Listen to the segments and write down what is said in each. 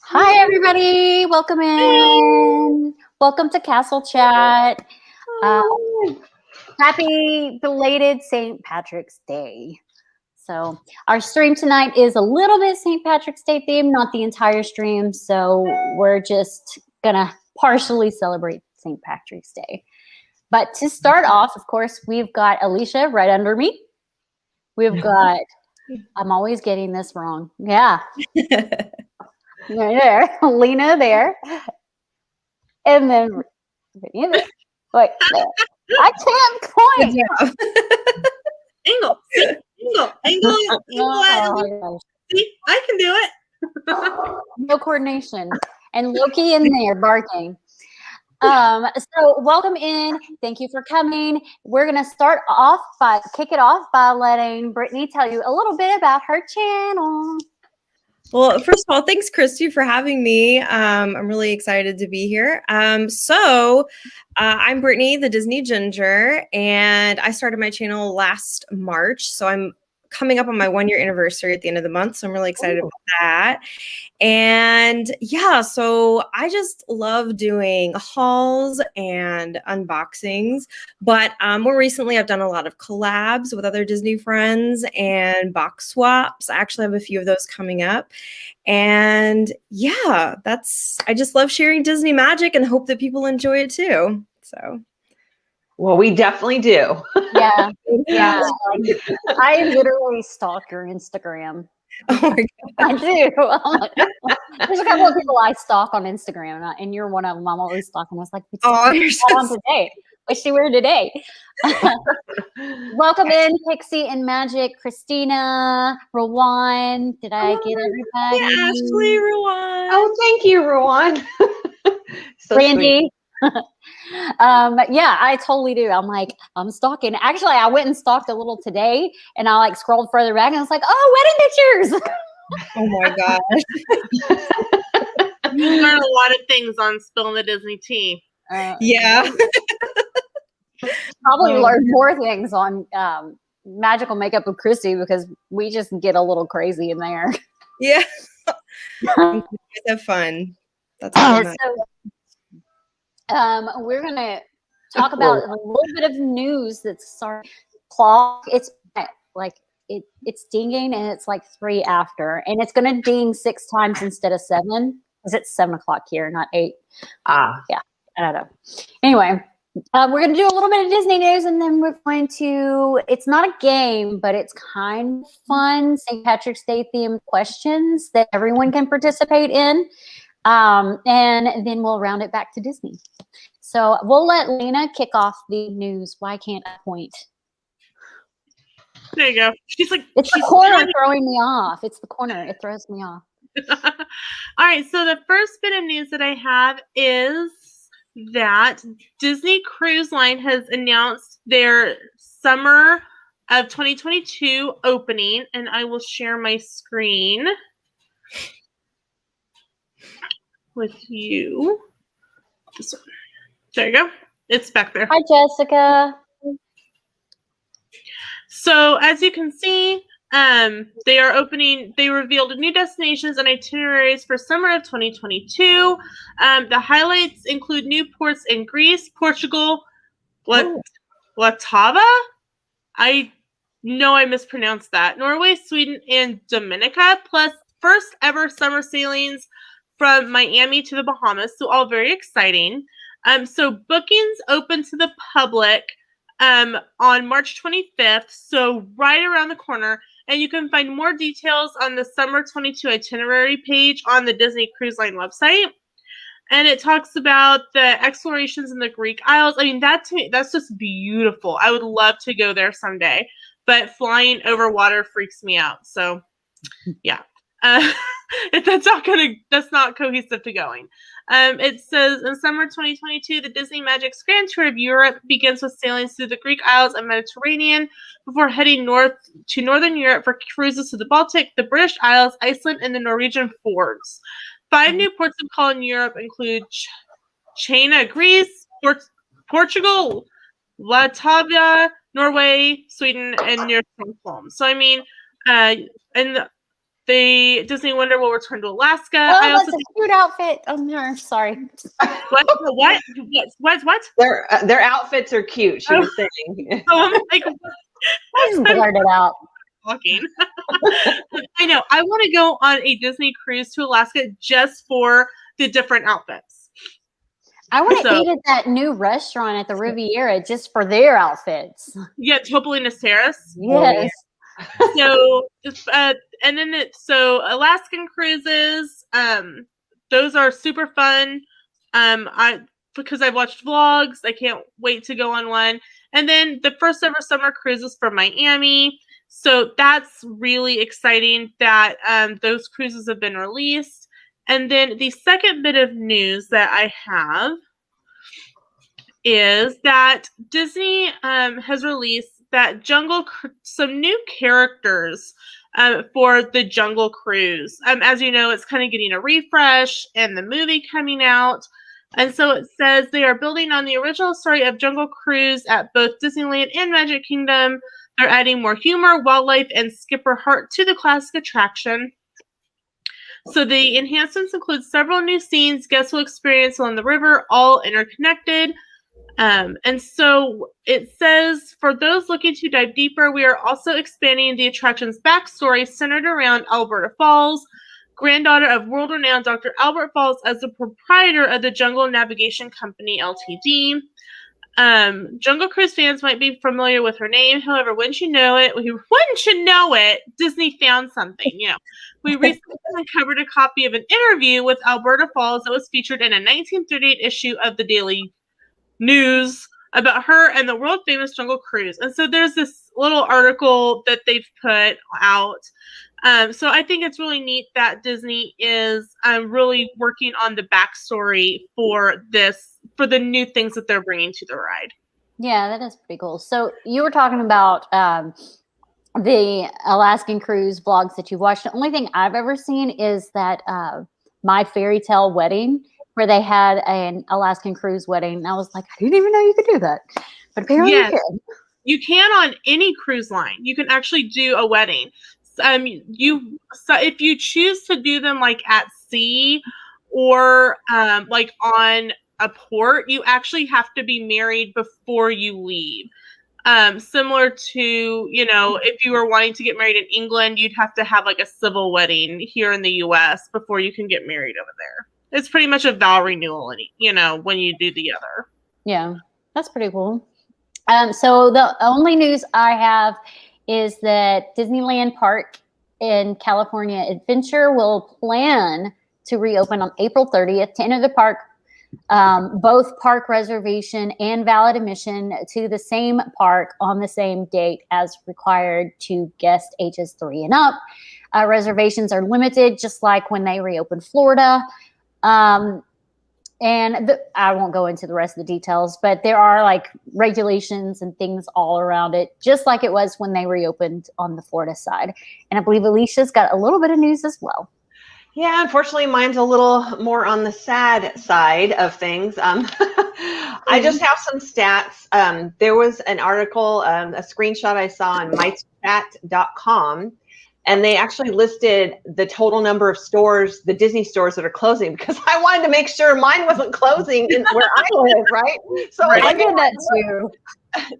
Hi, everybody. Welcome in. Welcome to Castle Chat. Happy belated St. Patrick's Day. So our stream tonight is a little bit St. Patrick's Day themed, not the entire stream. So we're just going to partially celebrate St. Patrick's Day. But to start off, of course, we've got Alicia right under me. We've got, I'm always getting this wrong. Yeah. There, Lena there, and then wait, there. I can't point. Angle. See, I can do it. No coordination, and Loki in there barking. So welcome in. Thank you for coming. We're gonna kick it off by letting Brittany tell you a little bit about her channel. Well, first of all, thanks, Christy, for having me. I'm really excited to be here. I'm Brittany, the Disney Ginger, and I started my channel last March. So I'm coming up on my 1-year anniversary at the end of the month. So I'm really excited about that. And yeah, so I just love doing hauls and unboxings. But more recently, I've done a lot of collabs with other Disney friends and box swaps. I actually have a few of those coming up. And yeah, I just love sharing Disney magic and hope that people enjoy it too. So. Well, we definitely do. Yeah. I literally stalk your Instagram. Oh my God. I do. There's a couple of people I stalk on Instagram, and you're one of them. I'm always stalking. I was like, what's on today? What's she wearing today? Welcome in, Pixie and Magic, Christina, Rowan. Did I get everybody? Yeah, Ashley, Rowan. Oh, thank you, Rowan. So Randy. Yeah, I totally do. I'm stalking. Actually, I went and stalked a little today, and I scrolled further back, and I was like, oh, wedding pictures. Oh my gosh. You learn a lot of things on Spillin The Disney Tea. Yeah. Probably learn more things on magical makeup with Christy, because we just get a little crazy in there. Yeah. You guys have fun. That's awesome. We're gonna talk about a little bit of news that's clock. It's it's dinging, and it's 3 after, and it's gonna ding 6 times instead of 7, because it's 7 o'clock here, not 8. Yeah, I don't know. Anyway, we're gonna do a little bit of Disney news, and then we're going to. It's not a game, but it's kind of fun. St. Patrick's Day themed questions that everyone can participate in. And then we'll round it back to Disney. So we'll let Lena kick off the news. Why can't I point? There you go. She's like, it's the corner throwing me off. It's the corner. It throws me off. All right. So the first bit of news that I have is that Disney Cruise Line has announced their summer of 2022 opening, and I will share my screen with you. There you go. It's back there. Hi, Jessica. So as you can see, they revealed new destinations and itineraries for summer of 2022. The highlights include new ports in Greece, Portugal, Latava. I know I mispronounced that. Norway, Sweden, and Dominica, plus first ever summer sailings from Miami to the Bahamas, so all very exciting. So bookings open to the public on March 25th, so right around the corner. And you can find more details on the Summer 22 itinerary page on the Disney Cruise Line website. And it talks about the explorations in the Greek Isles. I mean, that to me, that's just beautiful. I would love to go there someday, but flying over water freaks me out. So, yeah. That's not cohesive to going. It says in summer 2022, the Disney Magic's Grand Tour of Europe begins with sailings through the Greek Isles and Mediterranean before heading north to Northern Europe for cruises to the Baltic, the British Isles, Iceland, and the Norwegian Fjords. 5 new ports of call in Europe include China, Greece, Portugal, Latavia, Norway, Sweden, and near Stockholm. So I mean, and the Disney Wonder will return to Alaska. Oh, I also that's a cute outfit. Oh no, sorry. what? Their outfits are cute. She was saying. Oh, I'm like, I just blurted it out. talking. I know. I want to go on a Disney cruise to Alaska just for the different outfits. I want to eat at that new restaurant at the Riviera just for their outfits. Yeah, Topolino's Terrace. Yes. So, and then so Alaskan cruises. Those are super fun. Because I've watched vlogs, I can't wait to go on one. And then the first ever summer cruise is from Miami. So that's really exciting that those cruises have been released. And then the second bit of news that I have is that Disney has released that some new characters for the Jungle Cruise. As you know, it's kind of getting a refresh and the movie coming out. And so it says they are building on the original story of Jungle Cruise at both Disneyland and Magic Kingdom. They're adding more humor, wildlife, and skipper heart to the classic attraction. So the enhancements include several new scenes guests will experience along the river, all interconnected. And so it says, for those looking to dive deeper, we are also expanding the attraction's backstory centered around Alberta Falls, granddaughter of world-renowned Dr. Albert Falls as the proprietor of the Jungle Navigation Company, Ltd. Jungle Cruise fans might be familiar with her name. However, wouldn't you know it, Disney found something. We recently uncovered a copy of an interview with Alberta Falls that was featured in a 1938 issue of the Daily News about her and the world-famous Jungle Cruise. And so there's this little article that they've put out. So I think it's really neat that Disney is really working on the backstory for the new things that they're bringing to the ride. Yeah, that is pretty cool. So you were talking about the Alaskan cruise vlogs that you've watched. The only thing I've ever seen is that My Fairy Tale Wedding, where they had an Alaskan cruise wedding. And I was like, I didn't even know you could do that. But apparently you can. You can on any cruise line. You can actually do a wedding. If you choose to do them like at sea or like on a port, you actually have to be married before you leave. Similar to, if you were wanting to get married in England, you'd have to have like a civil wedding here in the US before you can get married over there. It's pretty much a vow renewal, when you do the other. Yeah, that's pretty cool. So the only news I have is that Disneyland Park in California Adventure will plan to reopen on April 30th to enter the park. Both park reservation and valid admission to the same park on the same date as required to guest ages 3 and up. Reservations are limited, just like when they reopened Florida. I won't go into the rest of the details, but there are like regulations and things all around it, just like it was when they reopened on the Florida side. And I believe Alicia's got a little bit of news as well. Yeah, unfortunately, mine's a little more on the sad side of things. I just have some stats. There was an article, a screenshot I saw on mystat.com, and they actually listed the total number of stores, the Disney stores that are closing, because I wanted to make sure mine wasn't closing where I live, right? So I did that too.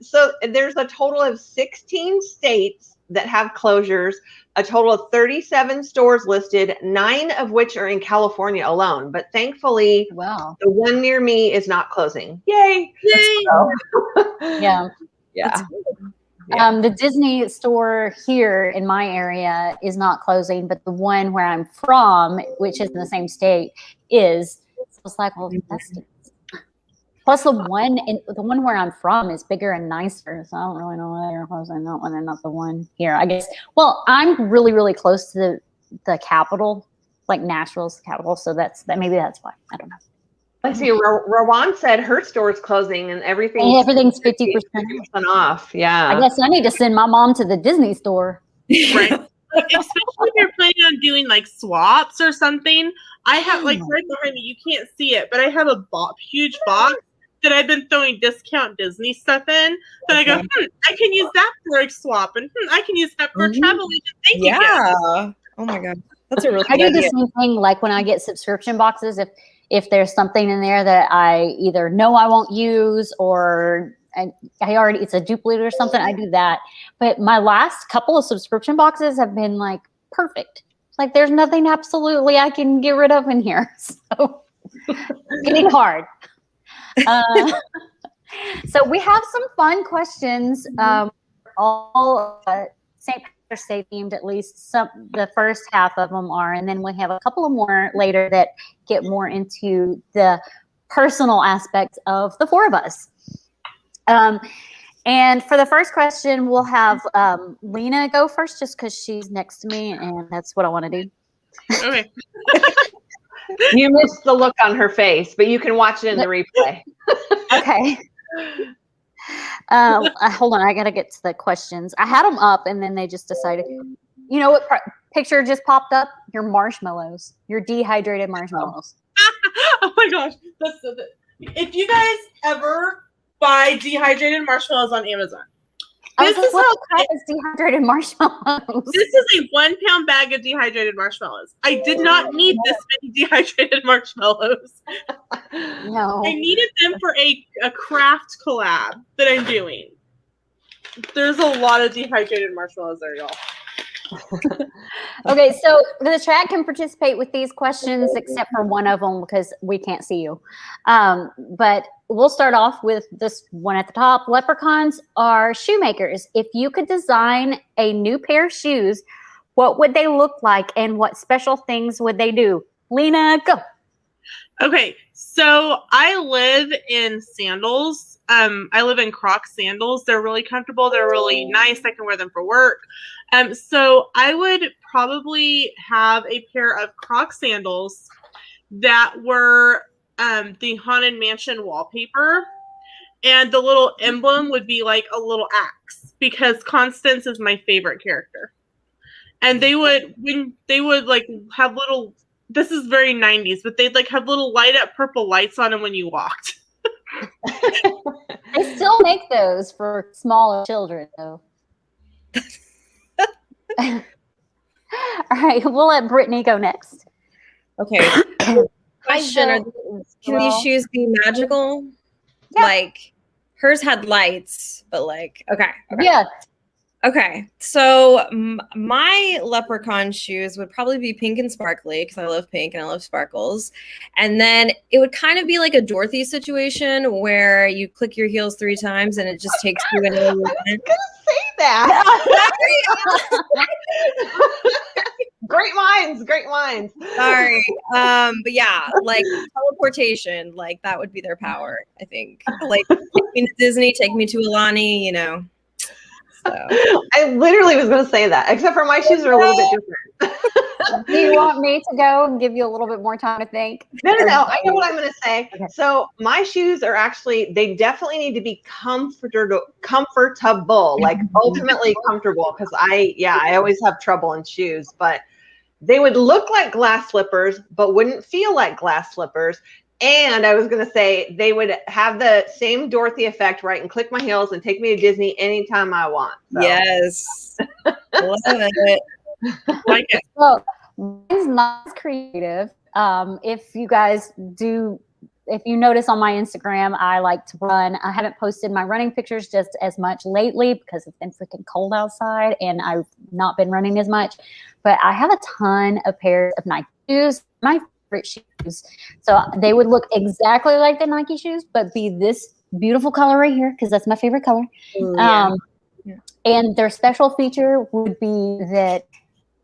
So there's a total of 16 states that have closures, a total of 37 stores listed, 9 of which are in California alone. But thankfully, wow, the one near me is not closing. Yay! So, yeah. Yeah. The Disney store here in my area is not closing, but the one where I'm from, which is in the same state, is. So it's like, well, that's plus the one where I'm from is bigger and nicer. So I don't really know why they're closing that one and not the one here. I guess. Well, I'm really, really close to the capital, like Nashville's capital. So maybe that's why. I don't know. Let's see. Rowan said her store's closing and everything's 50% off. Yeah. I guess I need to send my mom to the Disney store. Right. Especially if you're planning on doing like swaps or something. I have like right behind me, you can't see it, but I have a huge box that I've been throwing discount Disney stuff in. But I go, I can use that for a swap, and I can use that for a travel agent. Thank you. Oh my God. That's a really I good do the idea. same thing. Like when I get subscription boxes, if there's something in there that I either know I won't use or I already, it's a duplicate or something, I do that. But my last couple of subscription boxes have been like perfect. Like there's nothing absolutely I can get rid of in here. So getting hard. So we have some fun questions. All St. Patrick's Day themed, at least the first half of them are, and then we have a couple of more later that get more into the personal aspects of the four of us. And for the first question, we'll have Lena go first, just because she's next to me, and that's what I want to do. Okay. You missed the look on her face, but you can watch it in the replay. Okay. Hold on, I gotta get to the questions. I had them up, and then they just decided. You know what picture just popped up? Your marshmallows, your dehydrated marshmallows. Oh my gosh, that's so good. If you guys ever buy dehydrated marshmallows on Amazon, What the crap is dehydrated marshmallows? This is a 1 pound bag of dehydrated marshmallows. I did not need this many dehydrated marshmallows. No. I needed them for a craft collab that I'm doing. There's a lot of dehydrated marshmallows there, y'all. Okay, so the chat can participate with these questions except for one of them because we can't see you. But we'll start off with this one at the top. Leprechauns are shoemakers. If you could design a new pair of shoes, what would they look like and what special things would they do? Lena, go. Okay, so I live in sandals. I live in Crocs sandals. They're really comfortable. They're really nice. I can wear them for work. So I would probably have a pair of Crocs sandals that were the Haunted Mansion wallpaper. And the little emblem would be like a little axe because Constance is my favorite character. And they would like have little, this is very 90s, but they'd like have little light up purple lights on them when you walked. They still make those for smaller children, though. All right, we'll let Brittany go next. Okay. Question: can these shoes be magical? Yeah. Like hers had lights, but like okay. Yeah. Okay, so my leprechaun shoes would probably be pink and sparkly because I love pink and I love sparkles. And then it would kind of be like a Dorothy situation where you click your heels 3 times and it just takes you in. I was gonna say that. Great minds. Sorry. But yeah, like teleportation, like that would be their power, I think. Like take me to Disney, take me to Alani, you know. So. I literally was going to say that, except for my shoes are a little bit different. Do you want me to go and give you a little bit more time to think? No. I know what I'm going to say. Okay. So my shoes are actually, they definitely need to be comfortable, like ultimately comfortable. Because I always have trouble in shoes, but they would look like glass slippers, but wouldn't feel like glass slippers. And I was going to say they would have the same Dorothy effect, right? And click my heels and take me to Disney anytime I want. So. Yes. Love it. Like it. Well, mine's not as creative. If you guys do, if you notice on my Instagram, I like to run. I haven't posted my running pictures just as much lately because it's been freaking cold outside and I've not been running as much. But I have a ton of pairs of Nike shoes. My shoes, so they would look exactly like the Nike shoes, but be this beautiful color right here because that's my favorite color. And their special feature would be that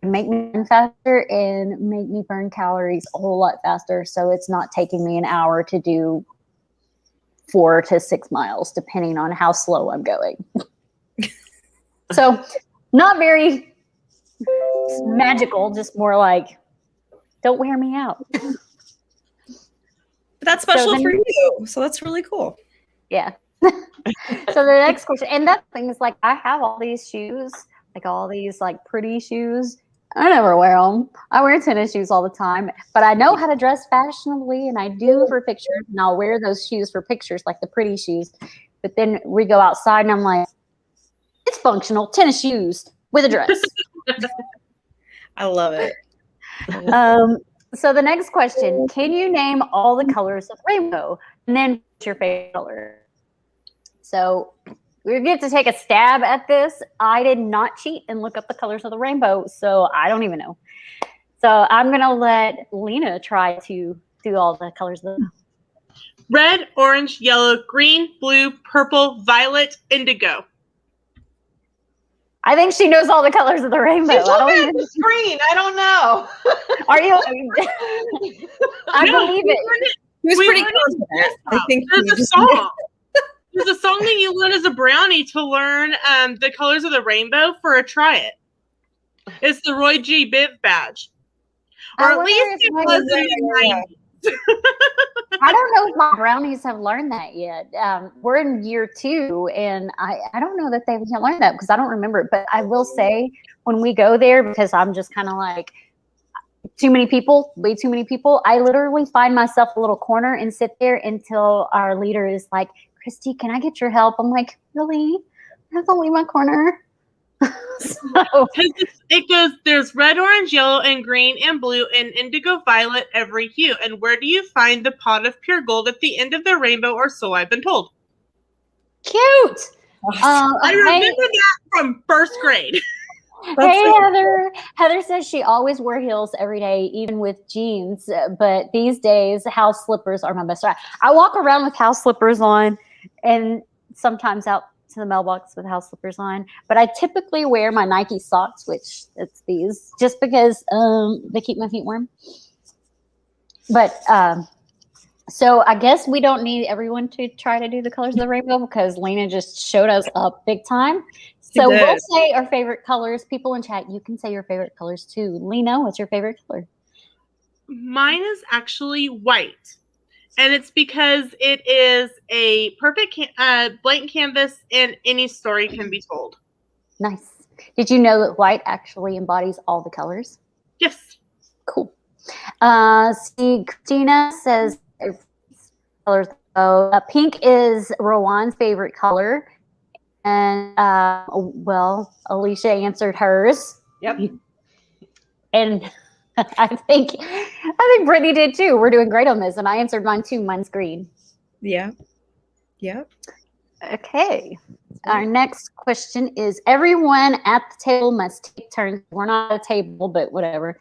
make me run faster and make me burn calories a whole lot faster. So it's not taking me an hour to do 4 to 6 miles, depending on how slow I'm going. So not very magical, just more like, don't wear me out. But that's special for you. So that's really cool. Yeah. So the next question, and that thing is like, I have all these shoes, like all these like pretty shoes. I never wear them. I wear tennis shoes all the time, but I know how to dress fashionably and I do for pictures and I'll wear those shoes for pictures, like the pretty shoes. But then we go outside and I'm like, it's functional tennis shoes with a dress. I love it. So the next question, can you name all the colors of the rainbow? And then what's your favorite color? So we get to take a stab at this. I did not cheat and look up the colors of the rainbow, so I don't even know. So I'm going to let Lena try to do all the colors of the Red, orange, yellow, green, blue, purple, violet, indigo. I think she knows all the colors of the rainbow. She's looking at the screen. I don't know. Are you? I believe it. He was We pretty learned confident. I think There's he a just- song. There's a song that you learn as a brownie to learn the colors of the rainbow for a try it. It's the Roy G. Biv badge. Or I at wonder least if it my- was in the 90s. I don't know if my brownies have learned that yet. We're in year 2, and I don't know that they've learned that because I don't remember it. But I will say when we go there, because I'm just kind of like too many people, way too many people, I literally find myself a little corner and sit there until our leader is like, Christy, can I get your help? I'm like, really? I have to leave my corner. So, It goes, there's red, orange, yellow, and green, and blue, and indigo, violet, every hue. And where do you find the pot of pure gold at the end of the rainbow, or so I've been told? cute. I remember that from first grade. Hey, Heather. Heather says she always wore heels every day, even with jeans. But these days, house slippers are my best friend. I walk around with house slippers on and sometimes out to the mailbox with house slippers on. But I typically wear my Nike socks, which it's these, just because they keep my feet warm. But so I guess we don't need everyone to try to do the colors of the rainbow because Lena just showed us up big time. So we'll say our favorite colors. People in chat, you can say your favorite colors too. Lena, what's your favorite color? Mine is actually white. And it's because it is a perfect blank canvas and any story can be told. Nice. Did you know that white actually embodies all the colors? Yes. Cool. See, Christina says colors. Pink is Rowan's favorite color. And well, Alicia answered hers. Yep. And I think Brittany did too. We're doing great on this, and I answered mine too. Mine's green. Yeah. Yeah. Okay. Our next question is: everyone at the table must take turns. We're not at a table, but whatever.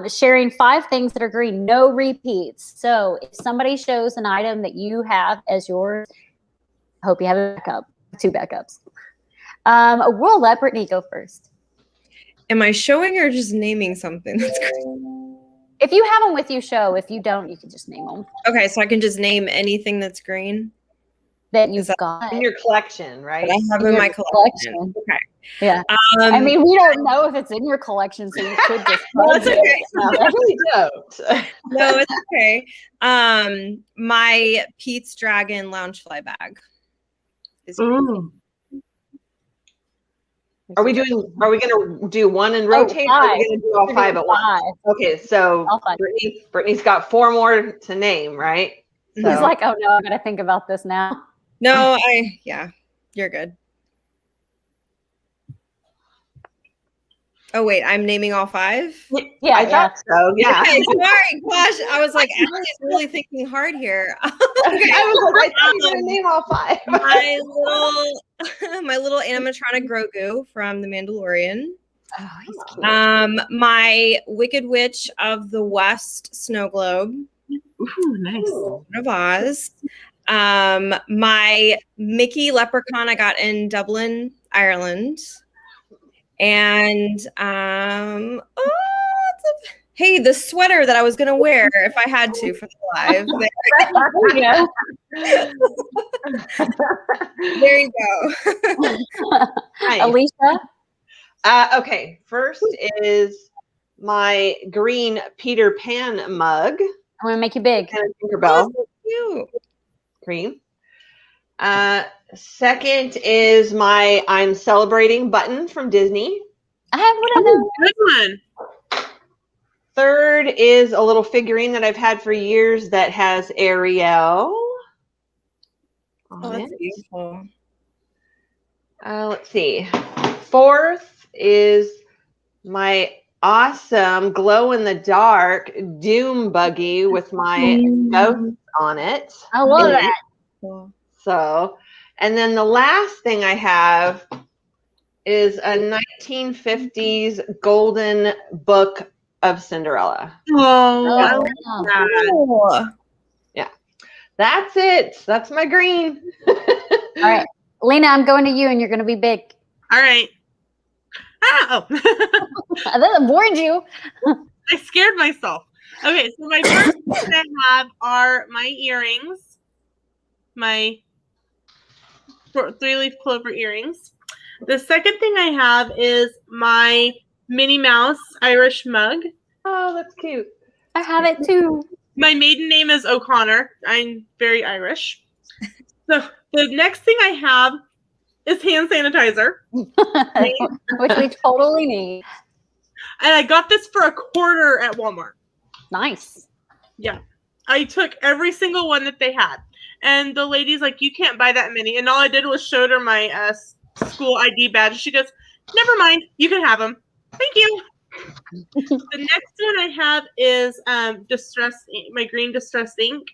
Sharing 5 things that are green. No repeats. So if somebody shows an item that you have as yours, I hope you have a backup. 2 backups. We'll let Brittany go first. Am I showing or just naming something that's green? If you have them with you, show. If you don't, you can just name them Okay, so I can just name anything that's green that you've got In your collection, right? that I have in my collection. Okay. Yeah. I mean, we don't know if it's in your collection, so you could just. No, it's okay. I really don't. No, it's okay. My Pete's Dragon Loungefly bag. Ooh. Are we going to do one and rotate? Or are we going to do all 5 at once? Okay, so All 5. Brittany's got 4 more to name, right? He's like, oh no, I'm gonna think about this now. No, you're good. Oh wait, I'm naming all 5? Yeah, I thought so. Yeah. Okay, sorry, gosh, I was like, Allie's really thinking hard here. Okay. I was like, I thought you were going to name all 5. my little animatronic Grogu from The Mandalorian. Oh, he's cute. My Wicked Witch of the West snow globe. Ooh, nice. Of Oz. My Mickey leprechaun I got in Dublin, Ireland. And hey, the sweater that I was gonna wear if I had to for the live. Yeah. There you go. Nice. Alicia. Okay, first is my green Peter Pan mug. I'm gonna make you big. And a Tinkerbell. Oh, so cute. Green. Second is my I'm Celebrating button from Disney. I have one of those. Good one. Third is a little figurine that I've had for years that has Ariel Oh, on that's it. beautiful. Let's see. Fourth is my awesome glow in the dark doom buggy with my ghosts on it. I love that. Cool. So, and then the last thing I have is a 1950s golden book of Cinderella. Oh, I Oh, like wow. that. Cool. That's it. That's my green. All right. Lena, I'm going to you and you're going to be big. All right. Ah, oh. I warned you. I scared myself. Okay, so my first thing I have are my earrings, my 3-leaf clover earrings. The second thing I have is my Minnie Mouse Irish mug. Oh, that's cute. I have it too. My maiden name is O'Connor. I'm very Irish. So the next thing I have is hand sanitizer. Which we totally need. And I got this for $1 at Walmart. Nice. Yeah. I took every single one that they had. And the lady's like, you can't buy that many. And all I did was showed her my school ID badge. She goes, never mind. You can have them. Thank you. The next one I have is my green distressed ink.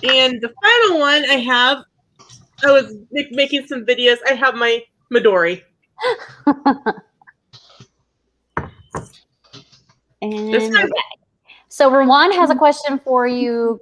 And the final one I have, I was making some videos. I have my Midori. And This one- okay. So Rawan has a question for you,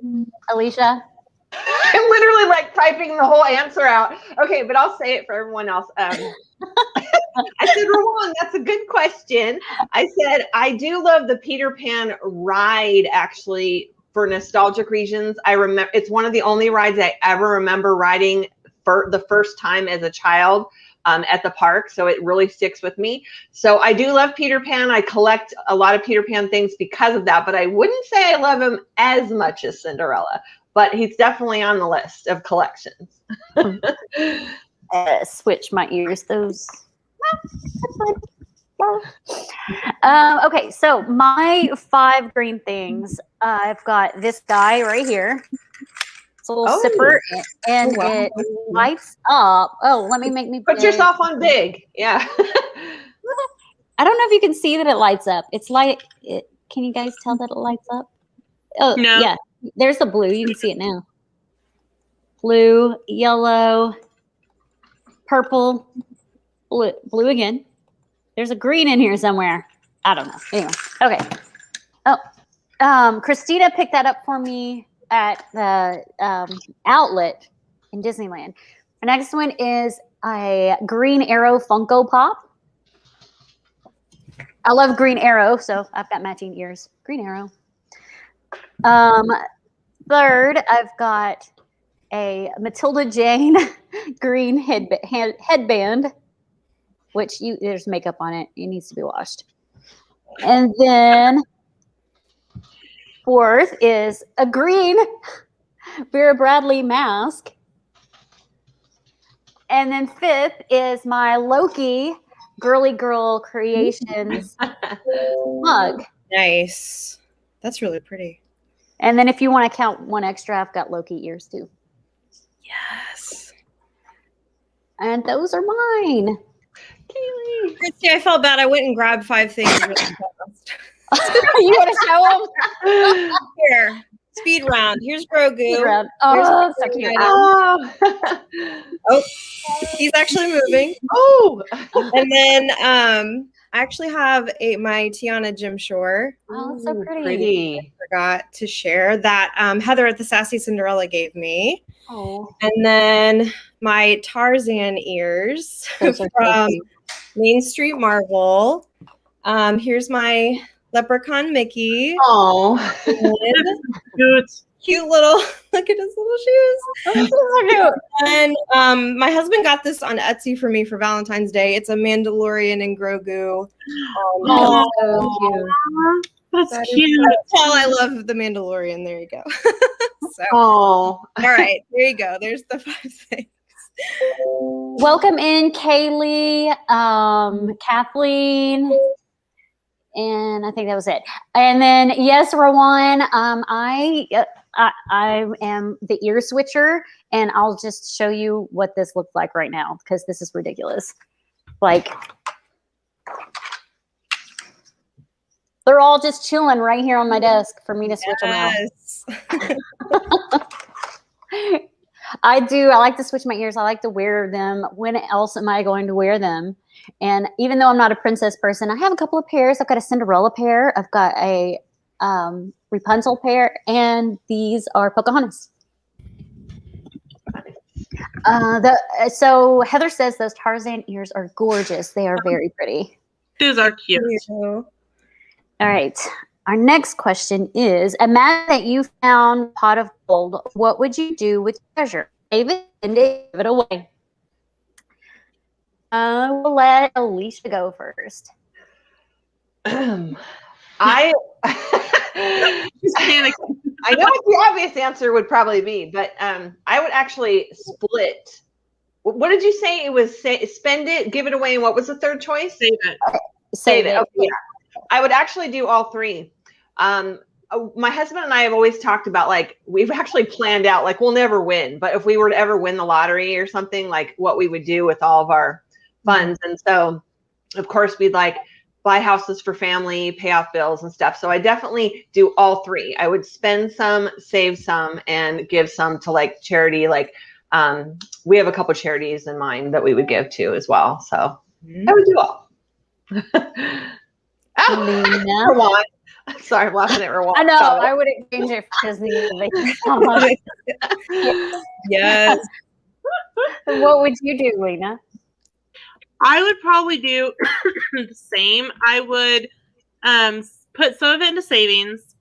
Alicia. I'm literally like typing the whole answer out. Okay, but I'll say it for everyone else. I said, Rawan, that's a good question. I said, I do love the Peter Pan ride, actually, for nostalgic reasons. I remember it's one of the only rides I ever remember riding for the first time as a child at the park. So it really sticks with me. So I do love Peter Pan. I collect a lot of Peter Pan things because of that, but I wouldn't say I love him as much as Cinderella. But he's definitely on the list of collections. Switch my ears. Those. Okay, so my 5 green things. I've got this guy right here. It's a little sipper, and it lights up. Oh, let me make me Put big. yourself on big. Yeah. I don't know if you can see that it lights up. It's like it. Can you guys tell that it lights up? Oh, No. yeah. There's the blue. You can see it now. Blue, yellow, purple, blue again. There's a green in here somewhere. I don't know. Anyway, okay. Oh, Christina picked that up for me at the outlet in Disneyland. The next one is a Green Arrow Funko Pop. I love Green Arrow, so I've got matching ears. Green Arrow. Third, I've got a Matilda Jane green headband, which there's makeup on it. It needs to be washed. And then fourth is a green Vera Bradley mask. And then fifth is my Loki Girly Girl Creations mug. Nice. That's really pretty. And then if you want to count one extra, I've got Loki ears too. Yes. And those are mine. Kaylee. Christy, I felt bad. I went and grabbed 5 things really fast. You want to show them? Here, speed round. Here's Grogu. Oh, so cute. Oh. Oh, he's actually moving. Oh. And then I actually have my Tiana Jim Shore. Oh, it's so pretty. Pretty. Forgot to share that Heather at the Sassy Cinderella gave me. Oh. And then my Tarzan ears Those are from cute. Main Street Marvel. Here's my Leprechaun Mickey. Oh. Cute. Cute little, look at his little shoes. Those are cute. And my husband got this on Etsy for me for Valentine's Day. It's a Mandalorian and Grogu. Oh, so cute. That's cute. Paul, I love the Mandalorian. There you go. So, Oh. all right, there you go. There's the 5 things. Welcome in, Kaylee, Kathleen, and I think that was it. And then, yes, Rowan, I am the ear switcher, and I'll just show you what this looks like right now because this is ridiculous. Like, They're all just chilling right here on my desk for me to switch them out. Yes. I do. I like to switch my ears. I like to wear them. When else am I going to wear them? And even though I'm not a princess person, I have a couple of pairs. I've got a Cinderella pair. I've got a Rapunzel pair, and these are Pocahontas. So Heather says those Tarzan ears are gorgeous. They are very pretty. Those are cute. All right. Our next question is, imagine that you found a pot of gold. What would you do with treasure? Save it and give it away. We'll let Alicia go first. I She's panicking. I know what the obvious answer would probably be, but I would actually split. What did you say? It was spend it, give it away, and what was the third choice? Save it. Save it. Okay, yeah. I would actually do all three. My husband and I have always talked about, like, we've actually planned out, like, we'll never win, but if we were to ever win the lottery or something, like what we would do with all of our funds. And so, of course, we'd like buy houses for family, pay off bills and stuff. So I definitely do all three. I would spend some, save some, and give some to like charity. Like we have a couple charities in mind that we would give to as well. So I would do all. Rwan. Sorry, I'm laughing at Rwan. I know. I would exchange it for Disney. Yes. What would you do, Lena? I would probably do the same. I would put some of it into savings.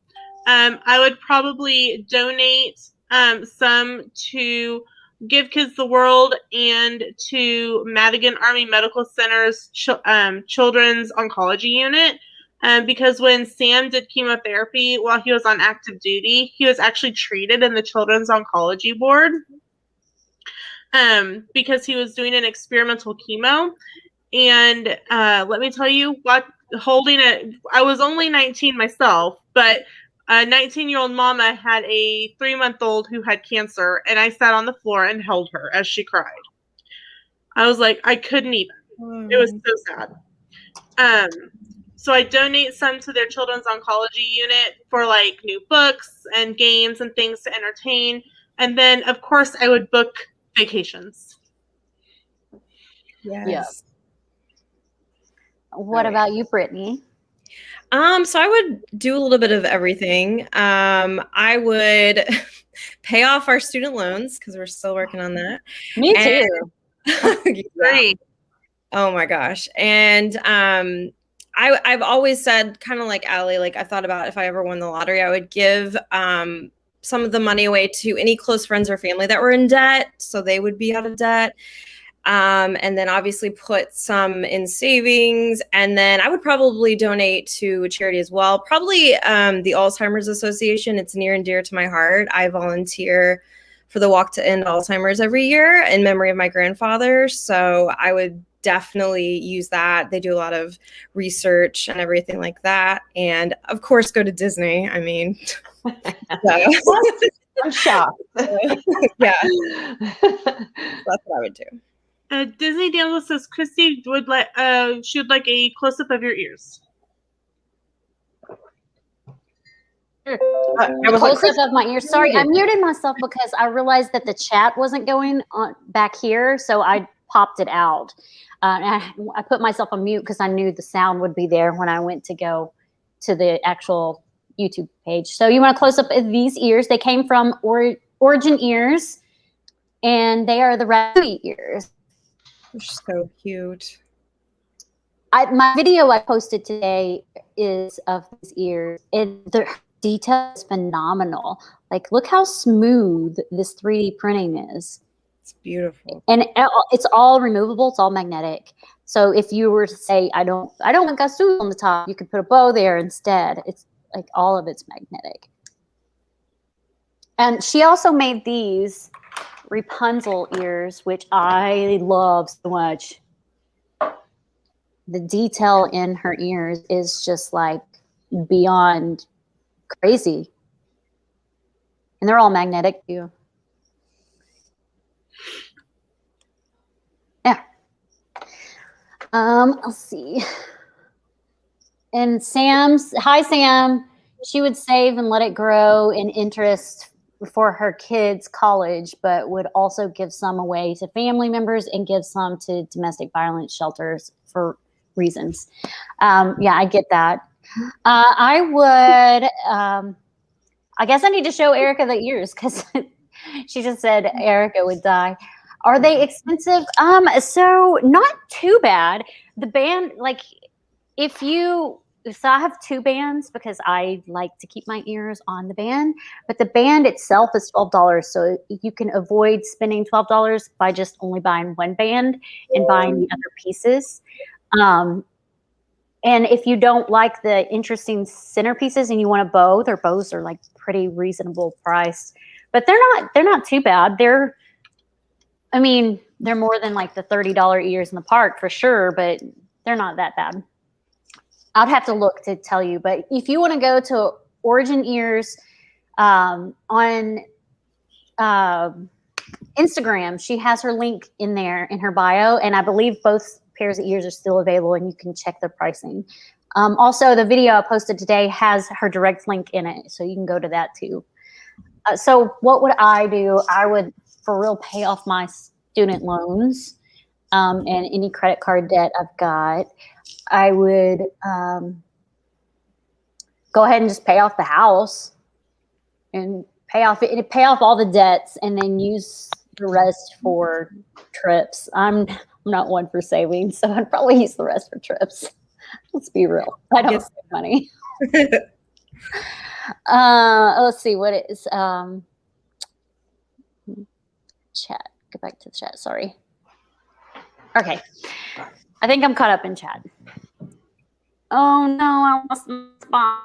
I would probably donate some to Give Kids the World and to Madigan Army Medical Center's Children's Oncology Unit. Because when Sam did chemotherapy while he was on active duty, he was actually treated in the Children's Oncology Board. Because he was doing an experimental chemo. And let me tell you, holding it, I was only 19 myself, but a 19-year-old mama had a 3-month-old who had cancer, and I sat on the floor and held her as she cried. I was like, I couldn't even. It was so sad. So I donate some to their Children's Oncology Unit for like new books and games and things to entertain. And then, of course, I would book vacations. Yes. Yeah. What about you, Brittany? So I would do a little bit of everything. I would pay off our student loans because we're still working on that. Me too. Great. Oh my gosh. And I've always said, kind of like Allie, like I thought about if I ever won the lottery, I would give some of the money away to any close friends or family that were in debt, so they would be out of debt. And then obviously put some in savings. And then I would probably donate to a charity as well. Probably the Alzheimer's Association. It's near and dear to my heart. I volunteer for the Walk to End Alzheimer's every year in memory of my grandfather. So I would definitely use that. They do a lot of research and everything like that. And of course, go to Disney. I mean, I'm shocked. Yeah. That's what I would do. Disney Daniel says Christy would like she would like a close up of your ears. Close up of my ears. Sorry, I muted myself because I realized that the chat wasn't going on back here, so I popped it out. I put myself on mute because I knew the sound would be there when I went to go to the actual YouTube page. So you want a close up of these ears? They came from Origin Ears, and they are the rabbit ears. They're so cute. My video I posted today is of these ears, and the detail is phenomenal. Like, look how smooth this 3D printing is. It's beautiful. And it's all removable. It's all magnetic. So if you were to say, I don't want Gastu on the top, you could put a bow there instead. It's like all of it's magnetic. And she also made these Rapunzel ears, which I love so much. The detail in her ears is just like beyond crazy. And they're all magnetic too. Yeah. Let's see. And hi Sam, she would save and let it grow in interest for her kids' college, but would also give some away to family members and give some to domestic violence shelters for reasons. Yeah, I get that. I would, I guess I need to show Erica the ears because she just said Erica would die. Are they expensive? So not too bad. The band, like, so I have 2 bands because I like to keep my ears on the band, but the band itself is $12. So you can avoid spending $12 by just only buying one band and buying the other pieces. And if you don't like the interesting centerpieces and you want a bow, their bows are like pretty reasonable price, but they're not too bad. They're more than like the $30 ears in the park for sure, but they're not that bad. I'd have to look to tell you, but if you want to go to Origin Ears on Instagram, she has her link in there in her bio, and I believe both pairs of ears are still available, and you can check their pricing. Also, the video I posted today has her direct link in it, so you can go to that too. So what would I do? I would, for real, pay off my student loans and any credit card debt I've got. I would go ahead and just pay off the house and pay off all the debts, and then use the rest for trips. I'm not one for saving, so I'd probably use the rest for trips. Let's be real. I don't save money. Let's see what it is. Chat. Go back to the chat. Sorry. Okay. I think I'm caught up in chat. Oh no, I lost my spot.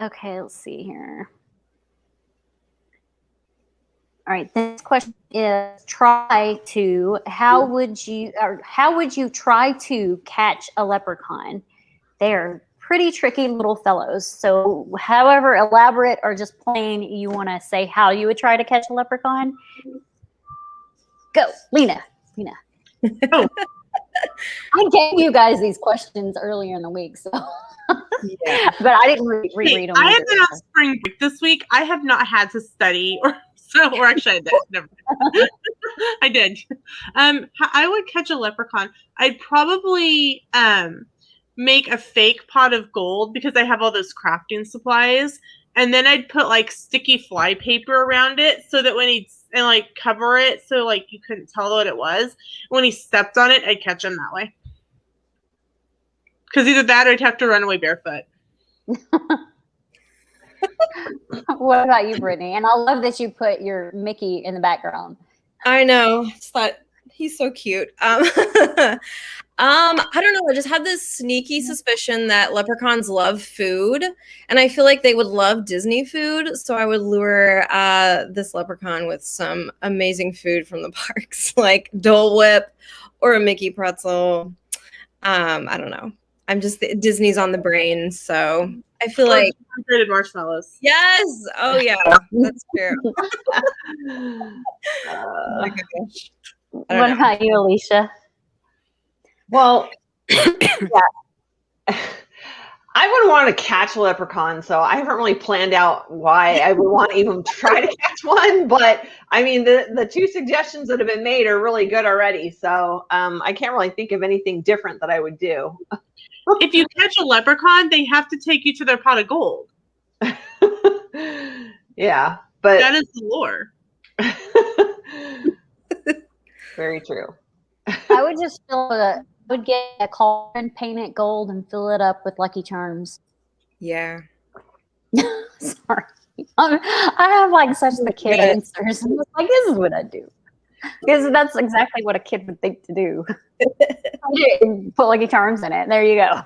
Okay, let's see here. All right, this question is how would you try to catch a leprechaun? They're pretty tricky little fellows. So however elaborate or just plain you want to say how you would try to catch a leprechaun, go, Lena. Oh. I gave you guys these questions earlier in the week, so yeah. But I didn't reread them. I have been on spring break this week. I have not had to study, or actually I did. Never mind. I did. I would catch a leprechaun. I'd probably make a fake pot of gold because I have all those crafting supplies, and then I'd put like sticky fly paper around it so that and like cover it so like you couldn't tell what it was. When he stepped on it, I'd catch him that way. Because either that or I'd have to run away barefoot. What about you, Brittany? And I love that you put your Mickey in the background. I know. He's so cute. I don't know. I just had this sneaky suspicion that leprechauns love food, and I feel like they would love Disney food. So I would lure this leprechaun with some amazing food from the parks, like Dole Whip or a Mickey pretzel. I don't know. Disney's on the brain, so I feel like created marshmallows. Yes. Oh yeah, that's true. Oh my gosh. What about you, Alicia? Well, yeah. I wouldn't want to catch a leprechaun, so I haven't really planned out why I would want to even try to catch one. But I mean, the 2 suggestions that have been made are really good already. So I can't really think of anything different that I would do. If you catch a leprechaun, they have to take you to their pot of gold. Yeah, but that is the lore. Very true. I would just get a cauldron, paint it gold, and fill it up with Lucky Charms. Yeah. Sorry. I have like such the kid answers. I'm like, this is what I do. Because that's exactly what a kid would think to do. Put Lucky Charms in it. There you go.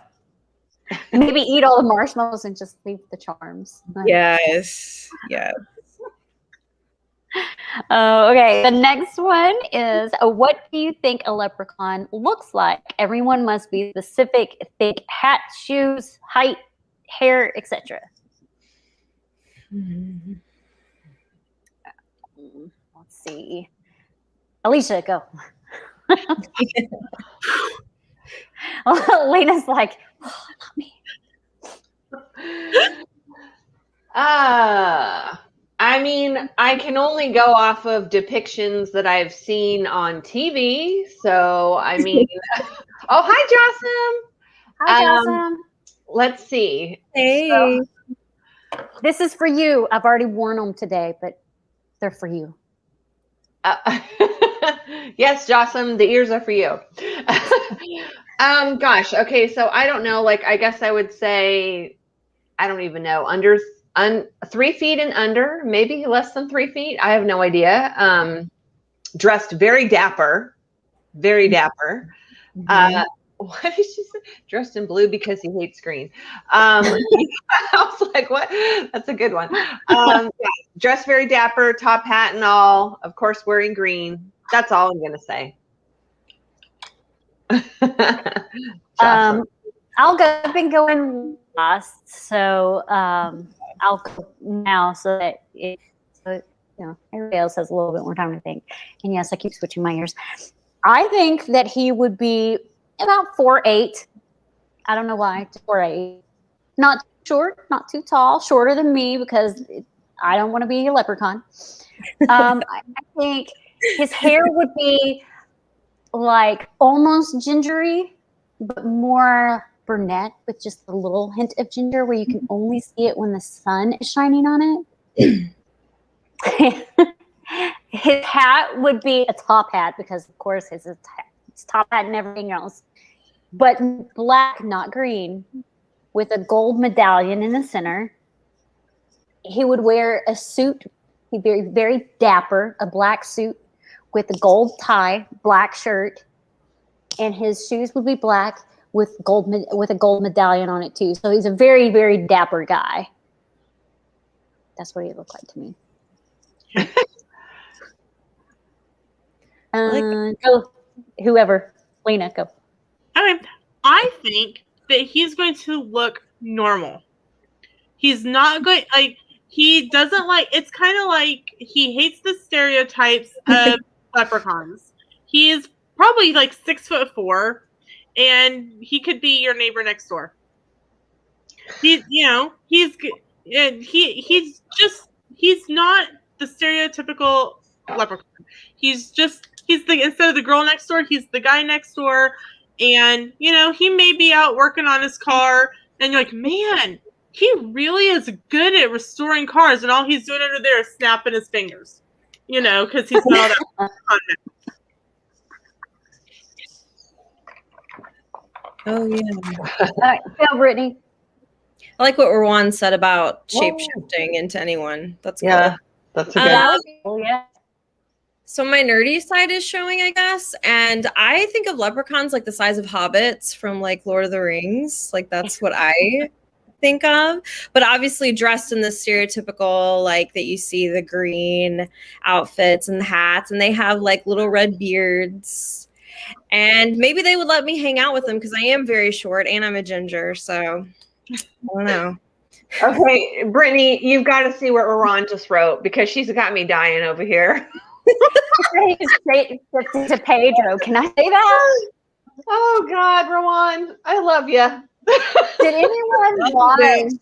Maybe eat all the marshmallows and just leave the charms. Yes. Yeah. Okay, the next one is, what do you think a leprechaun looks like? Everyone must be specific. Think hat, shoes, height, hair, etc. Let's see. Alicia, go. Lena's like, oh, not me. I mean, I can only go off of depictions that I've seen on TV. So, I mean, oh, hi, Jocelyn. Hi, Jocelyn. Let's see. Hey. This is for you. I've already worn them today, but they're for you. Yes, Jocelyn, the ears are for you. Gosh. Okay. So I don't know. Like, I guess I would say, I don't even know, 3 feet and under, maybe less than 3 feet. I have no idea. Dressed very dapper, very dapper. What did she say? Dressed in blue because he hates green. I was like, what? That's a good one. Yeah, dressed very dapper, top hat and all. Of course, wearing green. That's all I'm going to say. I'll go. I've been going last, so I'll go now so that everybody else has a little bit more time to think. And yes, I keep switching my ears. I think that he would be about 4'8". I don't know why, 4'8". Not too short, not too tall, shorter than me because I don't want to be a leprechaun. I think his hair would be like almost gingery, but more brunette with just a little hint of ginger where you can only see it when the sun is shining on it. His hat would be a top hat because, of course, it's top hat and everything else. But black, not green, with a gold medallion in the center. He would wear a suit. He'd be very, very dapper, a black suit with a gold tie, black shirt. And his shoes would be black with a gold medallion on it, too. So he's a very, very dapper guy. That's what he looked like to me. Go, whoever. Lena, go. Okay. I think that he's going to look normal. He's not going, like, he doesn't like, it's kind of like he hates the stereotypes of leprechauns. He is probably like 6'4", and he could be your neighbor next door. He's not the stereotypical leprechaun. Instead of the girl next door, he's the guy next door. And, he may be out working on his car, and you're like, man, he really is good at restoring cars, and all he's doing under there is snapping his fingers, because he's not all that fun. Oh, yeah. All right, go, Brittany. I like what Rawan said about shape-shifting into anyone. That's cool. Yeah, that's a good That would be cool, yeah. So my nerdy side is showing, I guess. And I think of leprechauns like the size of hobbits from like Lord of the Rings. Like that's what I think of. But obviously dressed in the stereotypical, like that you see the green outfits and the hats. And they have like little red beards. And maybe they would let me hang out with them because I am very short and I'm a ginger. So I don't know. Okay, Brittany, you've got to see what Rawan just wrote because she's got me dying over here. To Pedro. Can I say that? Oh God, Rawan, I love you. Did anyone watch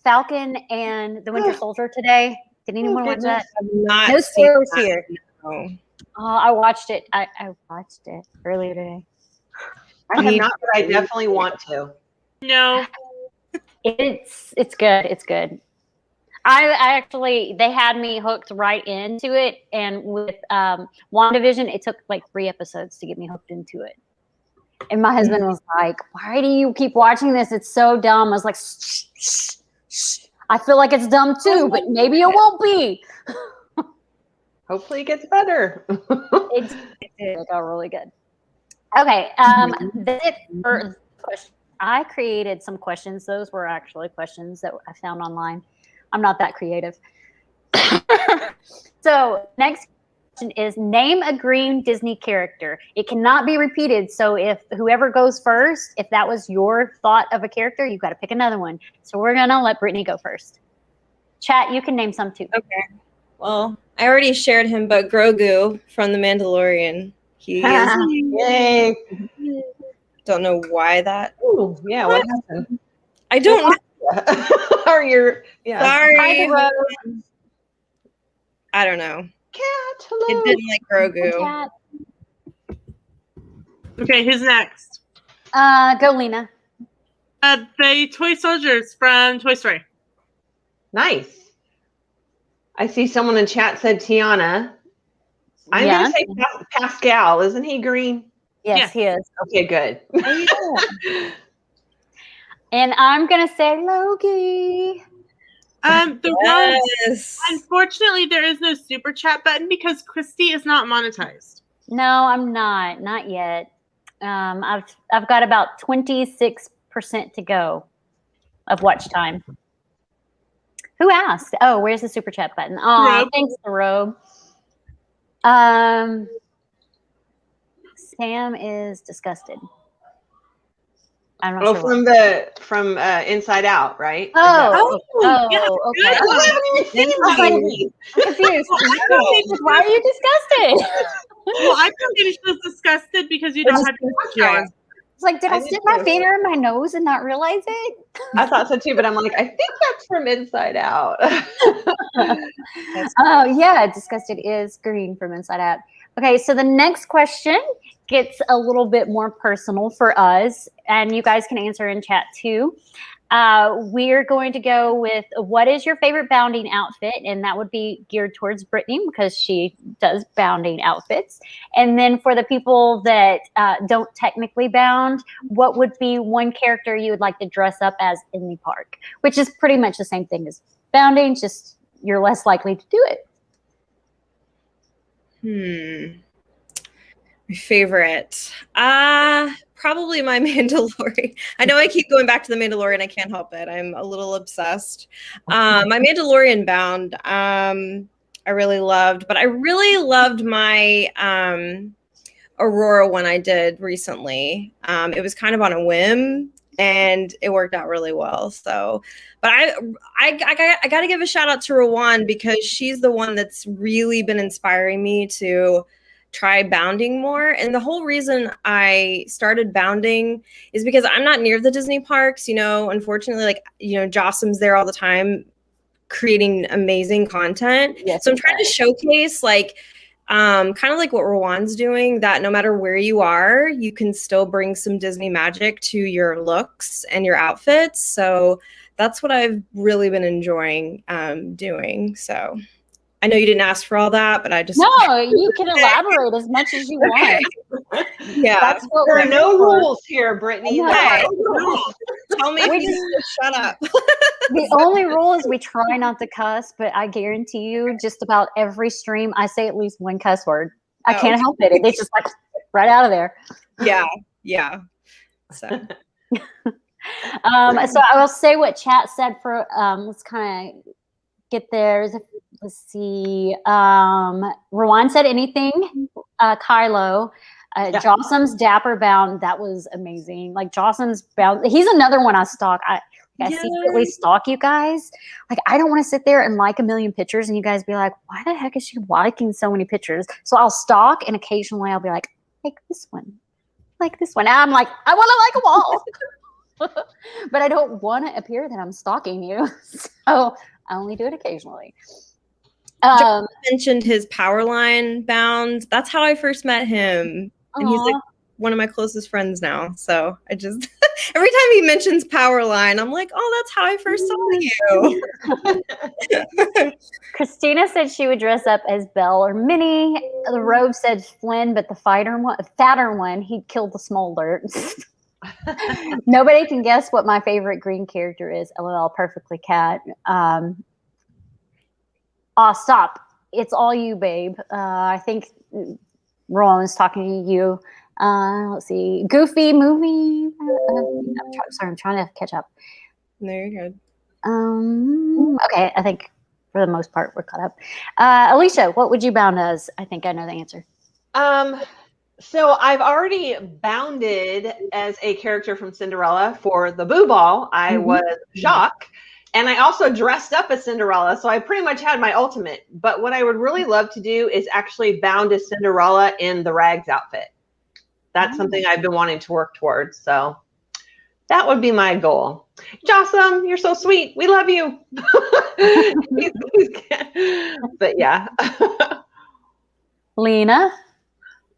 Falcon and the Winter Soldier today? Did anyone watch that? No spoilers here. No. Oh, I watched it. I watched it earlier today. I have not, but I definitely want to. No, it's good. It's good. I actually, they had me hooked right into it. And with WandaVision, it took like 3 episodes to get me hooked into it. And my husband was like, why do you keep watching this? It's so dumb. I was like, shh, shh, shh. I feel like it's dumb too, but maybe it won't be. Hopefully it gets better. It got really good. Okay. That's it for questions. I created some questions. Those were actually questions that I found online. I'm not that creative. So next question is name a green Disney character. It cannot be repeated. So if whoever goes first, if that was your thought of a character, you've got to pick another one. So we're going to let Brittany go first. Chat, you can name some too. Okay. Well, I already shared him, but Grogu from The Mandalorian. He is. Yay. Don't know why that. Ooh, yeah, what happened? I don't know. Or you're, yeah. Sorry. Hi, Rose. I don't know. Cat, hello. It didn't like Grogu. Cat. Okay, who's next? Go, Lena. The toy soldiers from Toy Story. Nice. I see someone in chat said Tiana. I'm going to say Pascal. Isn't he green? Yes, he is. Okay, good. And I'm going to say Loki. Unfortunately, there is no super chat button because Christy is not monetized. No, I'm not yet. I've got about 26% to go of watch time. Who asked? Oh, where's the super chat button? Oh, thanks, the Robe. Sam is disgusted. I'm not sure from Inside Out, right? Okay. I haven't even seen these. I'm confused. Why are you disgusted? Well, I thought maybe she was disgusted because you don't have to watch hours. It's like, did I stick my finger in my nose and not realize it? I thought so too, but I'm like, I think that's from Inside Out. Oh, yeah, disgusted is green from Inside Out. Okay, so the next question gets a little bit more personal for us, and you guys can answer in chat too. We're going to go with what is your favorite bounding outfit? And that would be geared towards Brittany because she does bounding outfits. And then for the people that don't technically bound, what would be one character you would like to dress up as in the park? Which is pretty much the same thing as bounding, just you're less likely to do it. My favorite. Probably my Mandalorian. I know I keep going back to the Mandalorian. I can't help it. I'm a little obsessed. My Mandalorian bound, I really loved, but I really loved my Aurora one I did recently. It was kind of on a whim and it worked out really well. So, but I got to give a shout out to Rawan because she's the one that's really been inspiring me to try bounding more. And the whole reason I started bounding is because I'm not near the Disney parks, unfortunately, Jossam's there all the time creating amazing content. Yes, so I'm trying to showcase kind of like what Rawan's doing, that no matter where you are, you can still bring some Disney magic to your looks and your outfits. So that's what I've really been enjoying doing. So I know you didn't ask for all that, but I just... No, you can elaborate as much as you want. Yeah. That's what there are no rules here, Brittany. No. Tell me to shut up. The only rule is we try not to cuss, but I guarantee you just about every stream, I say at least one cuss word. I can't help it. It's just like right out of there. Yeah. So... So I will say what chat said for, let's kind of get there. Let's see. Rawan said anything. Kylo. Jossam's dapper bound. That was amazing. Like Jossam's bound. He's another one I stalk. I secretly stalk you guys. Like I don't want to sit there and like a million pictures and you guys be like, why the heck is she liking so many pictures? So I'll stalk and occasionally I'll be like this one. Like this one. And I'm like, I want to like them all. But I don't want to appear that I'm stalking you. So I only do it occasionally. John mentioned his Powerline bound. That's how I first met him. And he's like one of my closest friends now. So I just, every time he mentions Powerline, I'm like, oh, that's how I first saw you. Christina said she would dress up as Belle or Minnie. The Robe said Flynn, but the fatter one, he killed the smolder. Nobody can guess what my favorite green character is. LOL, perfectly cat. Stop. It's all you, babe. I think Roland's talking to you. Let's see. Goofy movie. I'm trying to catch up. There you go. Okay, I think for the most part we're caught up. Alicia, what would you bound as? I think I know the answer. So I've already bounded as a character from Cinderella for the Boo Ball. I was Jacques. And I also dressed up as Cinderella, so I pretty much had my ultimate. But what I would really love to do is actually bound as Cinderella in the rags outfit. That's something I've been wanting to work towards. So that would be my goal. Jossam, you're so sweet. We love you. But yeah. Lena?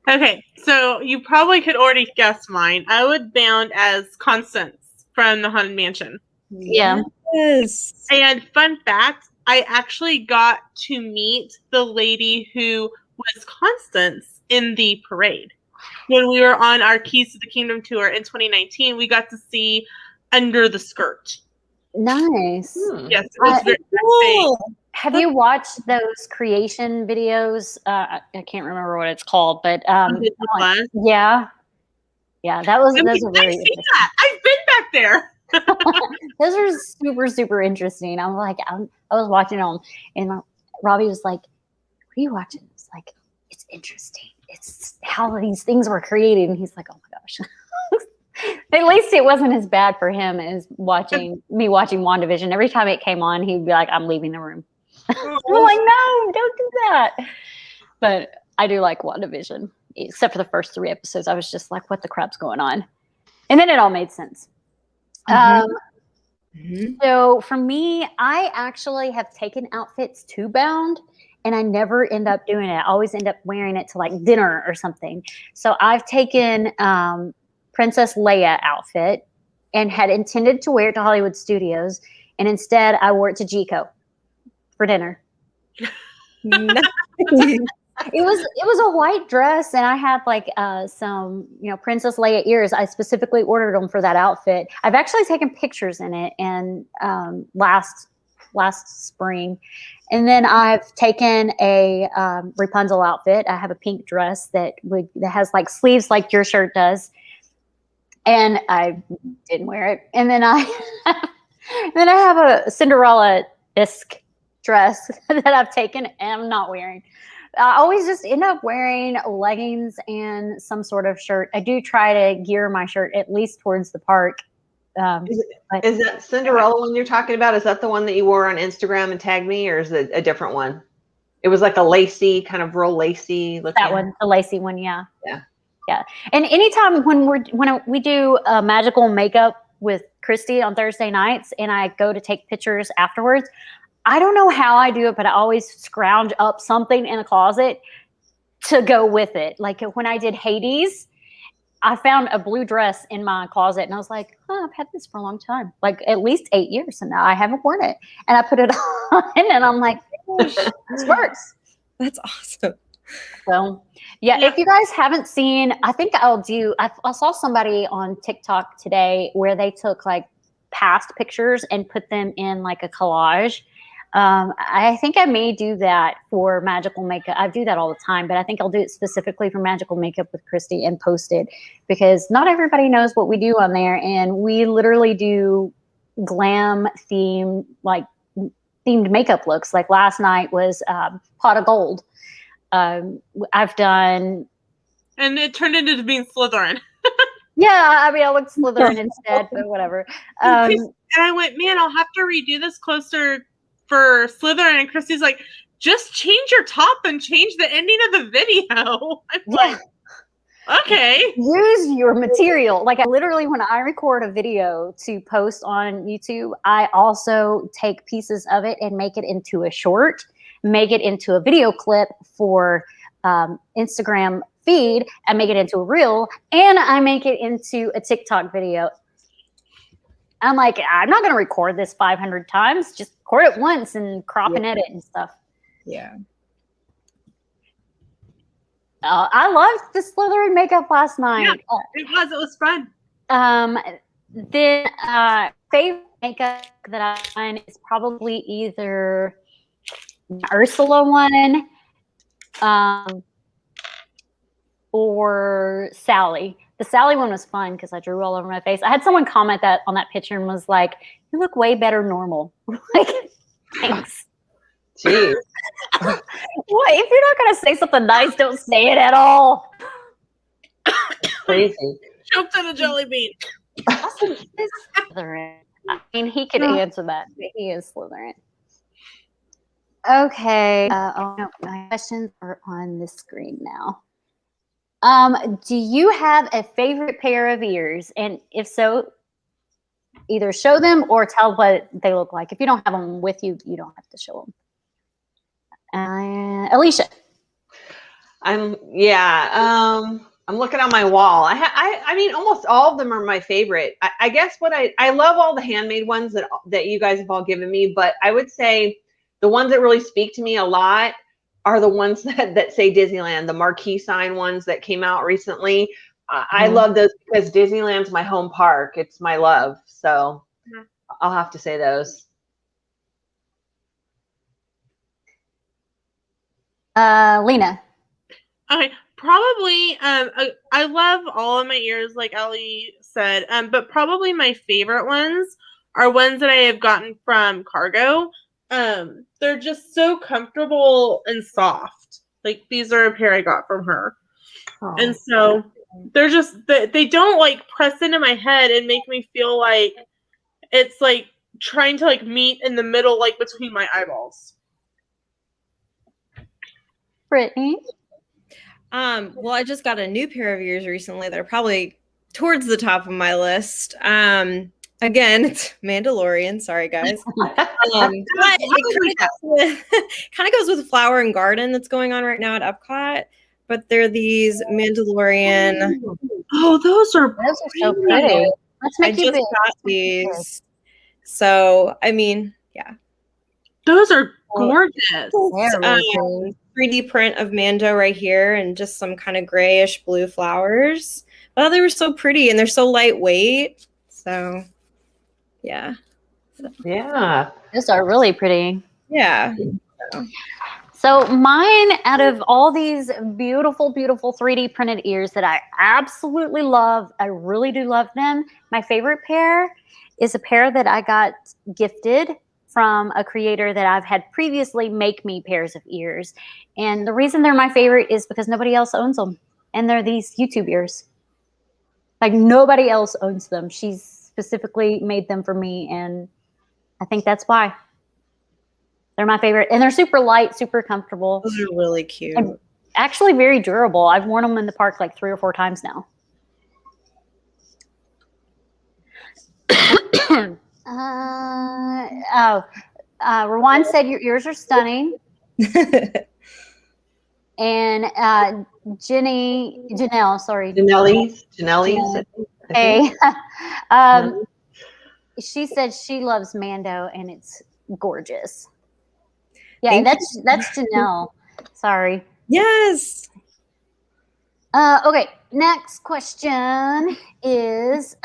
Okay, so you probably could already guess mine. I would bound as Constance from the Haunted Mansion. Yeah. Yes. And fun fact, I actually got to meet the lady who was Constance in the parade. When we were on our Keys to the Kingdom tour in 2019, we got to see Under the Skirt. Nice. Yes, it was very Cool. Have you watched those creation videos? I can't remember what it's called, but yeah. Yeah, that was I've very seen that. I've been back there. those are super, super interesting. I'm like, I was watching them, and Robbie was like, "What are you watching?" It's like, it's interesting. It's how these things were created. And he's like, "Oh my gosh." At least it wasn't as bad for him as watching WandaVision. Every time it came on, he'd be like, "I'm leaving the room." I'm like, "No, don't do that." But I do like WandaVision, except for the first 3 episodes. I was just like, "What the crap's going on?" And then it all made sense. So for me, I actually have taken outfits to bound, and I never end up doing it. I always end up wearing it to like dinner or something. So I've taken Princess Leia outfit and had intended to wear it to Hollywood Studios, and instead I wore it to Jico for dinner. It was a white dress, and I had like some, Princess Leia ears. I specifically ordered them for that outfit. I've actually taken pictures in it, and last spring, and then I've taken a Rapunzel outfit. I have a pink dress that has like sleeves like your shirt does, and I didn't wear it. And then I have a Cinderella-esque dress that I've taken and I'm not wearing. I always just end up wearing leggings and some sort of shirt. I do try to gear my shirt at least towards the park. Is that Cinderella one you're talking about? Is that the one that you wore on Instagram and tagged me, or is it a different one? It was like a lacy, kind of real lacy looking. That one, the lacy one, yeah. Yeah. Yeah. And anytime when we do magical makeup with Christy on Thursday nights and I go to take pictures afterwards, I don't know how I do it, but I always scrounge up something in a closet to go with it. Like when I did Hades, I found a blue dress in my closet and I was like, I've had this for a long time, like at least 8 years, and now I haven't worn it. And I put it on and I'm like, this works. That's awesome. So yeah, if you guys haven't seen, I think I saw somebody on TikTok today where they took like past pictures and put them in like a collage. I think I may do that for magical makeup. I do that all the time, but I think I'll do it specifically for magical makeup with Christy and post it, because not everybody knows what we do on there. And we literally do glam themed makeup looks. Like last night was Pot of Gold. I've done. And it turned into being Slytherin. Yeah, I mean, I looked Slytherin instead, but whatever. And I went, man, I'll have to redo this closer for Slytherin. And Christy's like, just change your top and change the ending of the video. I'm like, okay. Use your material. Like literally when I record a video to post on YouTube, I also take pieces of it and make it into a short, make it into a video clip for Instagram feed, and make it into a reel, and I make it into a TikTok video. I'm like, I'm not going to record this 500 times. Just record it once and crop and edit and stuff. Yeah. I loved the Slytherin makeup last night. Yeah, it was fun. Then favorite makeup that I've done is probably either Ursula one or Sally. The Sally one was fun because I drew all over my face. I had someone comment that on that picture and was like, "You look way better normal." Like, thanks. Jeez. What if you're not gonna say something nice? Don't say it at all. Crazy. Choked on a jelly bean. I mean, he could answer that, but he is Slytherin. Okay. Oh no, my questions are on the screen now. Do you have a favorite pair of ears? And if so, either show them or tell what they look like. If you don't have them with you, you don't have to show them. Alicia. I'm looking on my wall. I mean, almost all of them are my favorite. I guess I love all the handmade ones that you guys have all given me, but I would say the ones that really speak to me a lot are the ones that say Disneyland, the marquee sign ones that came out recently. I love those because Disneyland's my home park. It's my love. So I'll have to say those. Lena. Okay, probably. I love all of my ears, like Ali said. But probably my favorite ones are ones that I have gotten from Cargo. They're just so comfortable and soft. Like these are a pair I got from her, and so they're just they don't like press into my head and make me feel like it's like trying to like meet in the middle, like between my eyeballs. Brittany. Well, I just got a new pair of ears recently that are probably towards the top of my list. Again, it's Mandalorian. Sorry, guys. But it kind of goes with flower and garden that's going on right now at Epcot. But they're these Mandalorian. Oh, those are so pretty. Let's I make you just got these. So, I mean, yeah. Those are gorgeous. 3D print of Mando right here and just some kind of grayish blue flowers. Oh, they were so pretty and they're so lightweight. So, yeah. Yeah. Those are really pretty. Yeah. So mine, out of all these beautiful, beautiful 3D printed ears that I absolutely love, I really do love them. My favorite pair is a pair that I got gifted from a creator that I've had previously make me pairs of ears. And the reason they're my favorite is because nobody else owns them. And they're these YouTube ears. Like nobody else owns them. She's specifically made them for me. And I think that's why. They're my favorite. And they're super light, super comfortable. Those are really cute. And actually very durable. I've worn them in the park like 3 or 4 times now. Rawan said your ears are stunning. And Janelle's. Hey. She said she loves Mando and it's gorgeous. Yeah, that's Janelle. Sorry. Yes. Okay, next question is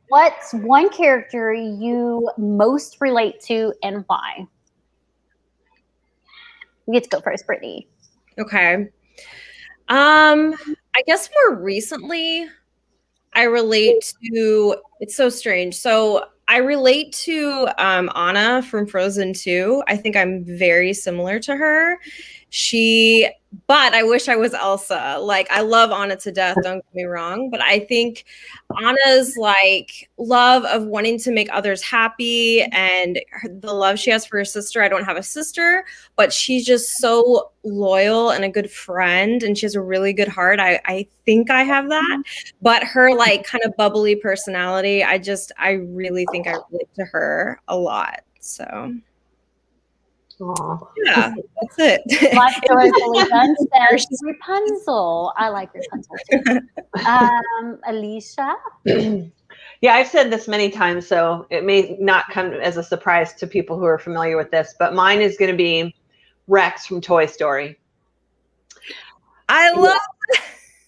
what's one character you most relate to and why? You get to go first, Brittany. Okay. I guess more recently I relate to, it's so strange. So I relate to Anna from Frozen 2. I think I'm very similar to her. But I wish I was Elsa. Like, I love Anna to death, don't get me wrong. But I think Anna's like love of wanting to make others happy and the love she has for her sister. I don't have a sister, but she's just so loyal and a good friend. And she has a really good heart. I think I have that. But her like kind of bubbly personality, I really think I relate to her a lot. So. Aww. Yeah, that's it. Says Rapunzel. I like Rapunzel too. Alicia. Yeah, I've said this many times, so it may not come as a surprise to people who are familiar with this, but mine is going to be Rex from Toy Story. I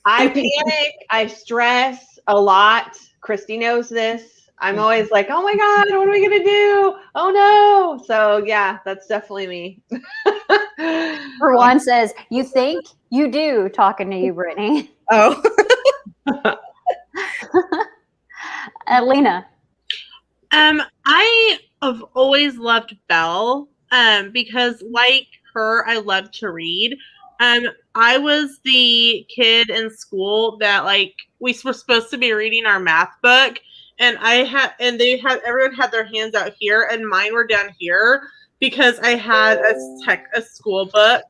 panic. I stress a lot. Christy knows this. I'm always like, oh my God, what are we going to do? Oh no. So yeah, that's definitely me. Rawan says, you think? You do, talking to you, Brittany. Oh. Lena. I have always loved Belle because like her, I love to read. I was the kid in school that like we were supposed to be reading our math book and everyone had their hands out here, and mine were down here because I had a school book,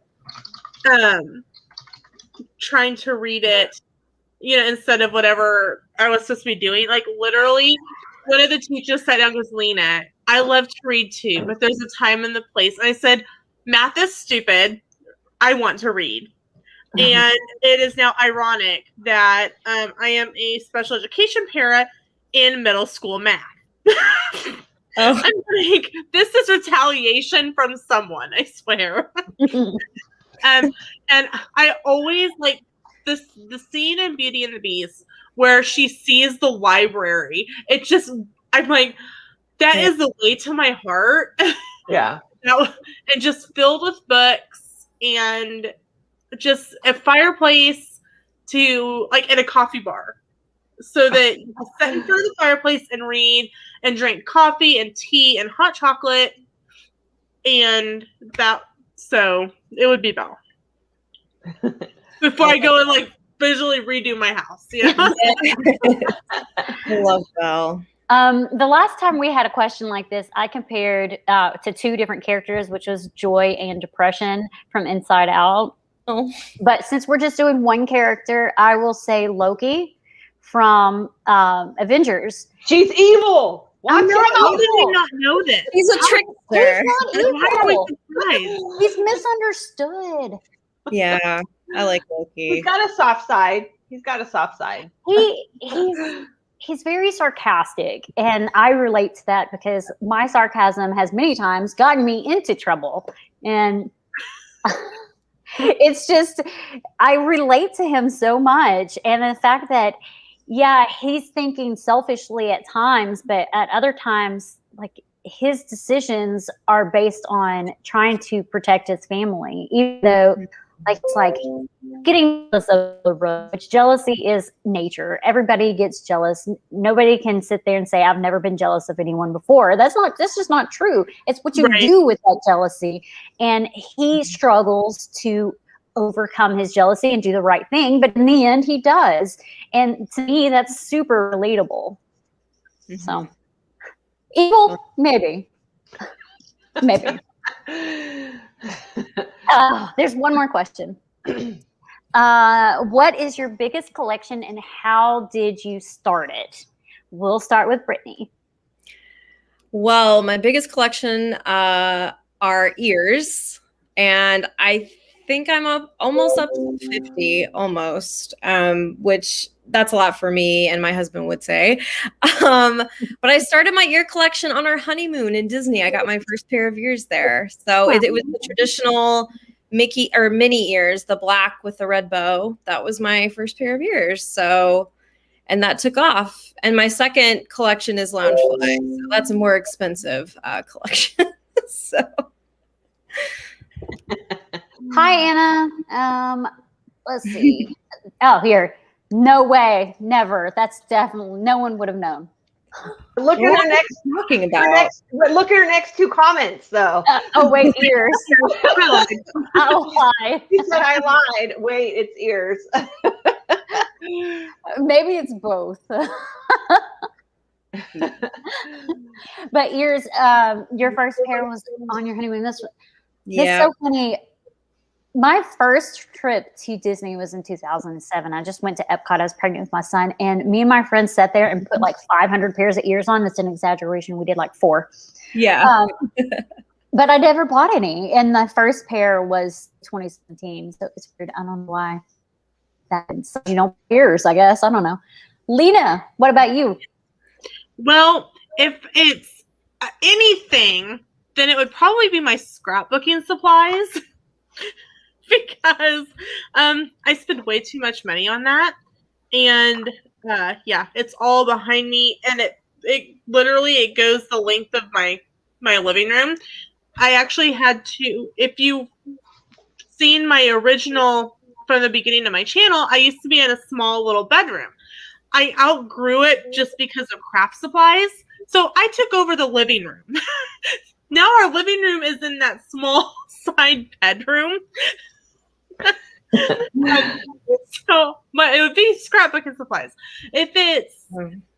trying to read it, instead of whatever I was supposed to be doing. Like literally, one of the teachers sat down and goes, Lena, I love to read too, but there's a time and the place. And I said, math is stupid. I want to read. And it is now ironic that I am a special education para in middle school math. I'm like, this is retaliation from someone, I swear. And I always like the scene in Beauty and the Beast where she sees the library. I'm like, that is the way to my heart. Yeah. And just filled with books and just a fireplace to like in a coffee bar, so that you can sit in front of the fireplace and read and drink coffee and tea and hot chocolate, and that. So it would be Belle before I go and like visually redo my house. I love Belle. The last time we had a question like this, I compared to two different characters, which was Joy and Depression from Inside Out. Oh. But since we're just doing one character, I will say Loki from Avengers. She's evil. How did I not know this? He's a trickster. He's not Why are we evil. surprised? He's misunderstood. Yeah, I like Loki. He's got a soft side. He's very sarcastic, and I relate to that because my sarcasm has many times gotten me into trouble, and it's just I relate to him so much, and the fact that he's thinking selfishly at times, but at other times, like his decisions are based on trying to protect his family, even though it's like getting jealous of the road, which jealousy is nature. Everybody gets jealous. Nobody can sit there and say, I've never been jealous of anyone before. That's just not true. It's what you do with that jealousy. And he struggles to overcome his jealousy and do the right thing. But in the end, he does. And to me, that's super relatable. Mm-hmm. So evil, maybe. Maybe. There's one more question. What is your biggest collection and how did you start it? We'll start with Brittany. Well, my biggest collection are ears, and I think I'm almost up to 50, which that's a lot for me, and my husband would say. But I started my ear collection on our honeymoon in Disney. I got my first pair of ears there. So it was the traditional Mickey or Minnie ears, the black with the red bow. That was my first pair of ears. So, and that took off. And my second collection is Loungefly. So that's a more expensive collection. So. Hi, Anna. Let's see. Oh, here. No way. Never. That's definitely, no one would have known. Look at her next. Talking about. Look at her next two comments, though. Oh, wait, ears. I'll lie. She said I lied. Wait, it's ears. Maybe it's both. But ears, your first pair was on your honeymoon. That's so funny. My first trip to Disney was in 2007. I just went to Epcot. I was pregnant with my son, and me and my friends sat there and put like 500 pairs of ears on. That's an exaggeration. We did like 4. Yeah. But I never bought any. And the first pair was 2017. So it's weird. I don't know why. That's, ears, I guess. I don't know. Lena, what about you? Well, if it's anything, then it would probably be my scrapbooking supplies. Because I spend way too much money on that. And it's all behind me. And it literally goes the length of my living room. I actually had to, if you've seen my original from the beginning of my channel, I used to be in a small little bedroom. I outgrew it just because of craft supplies. So I took over the living room. Now our living room is in that small side bedroom. So it would be scrapbooking supplies. If it's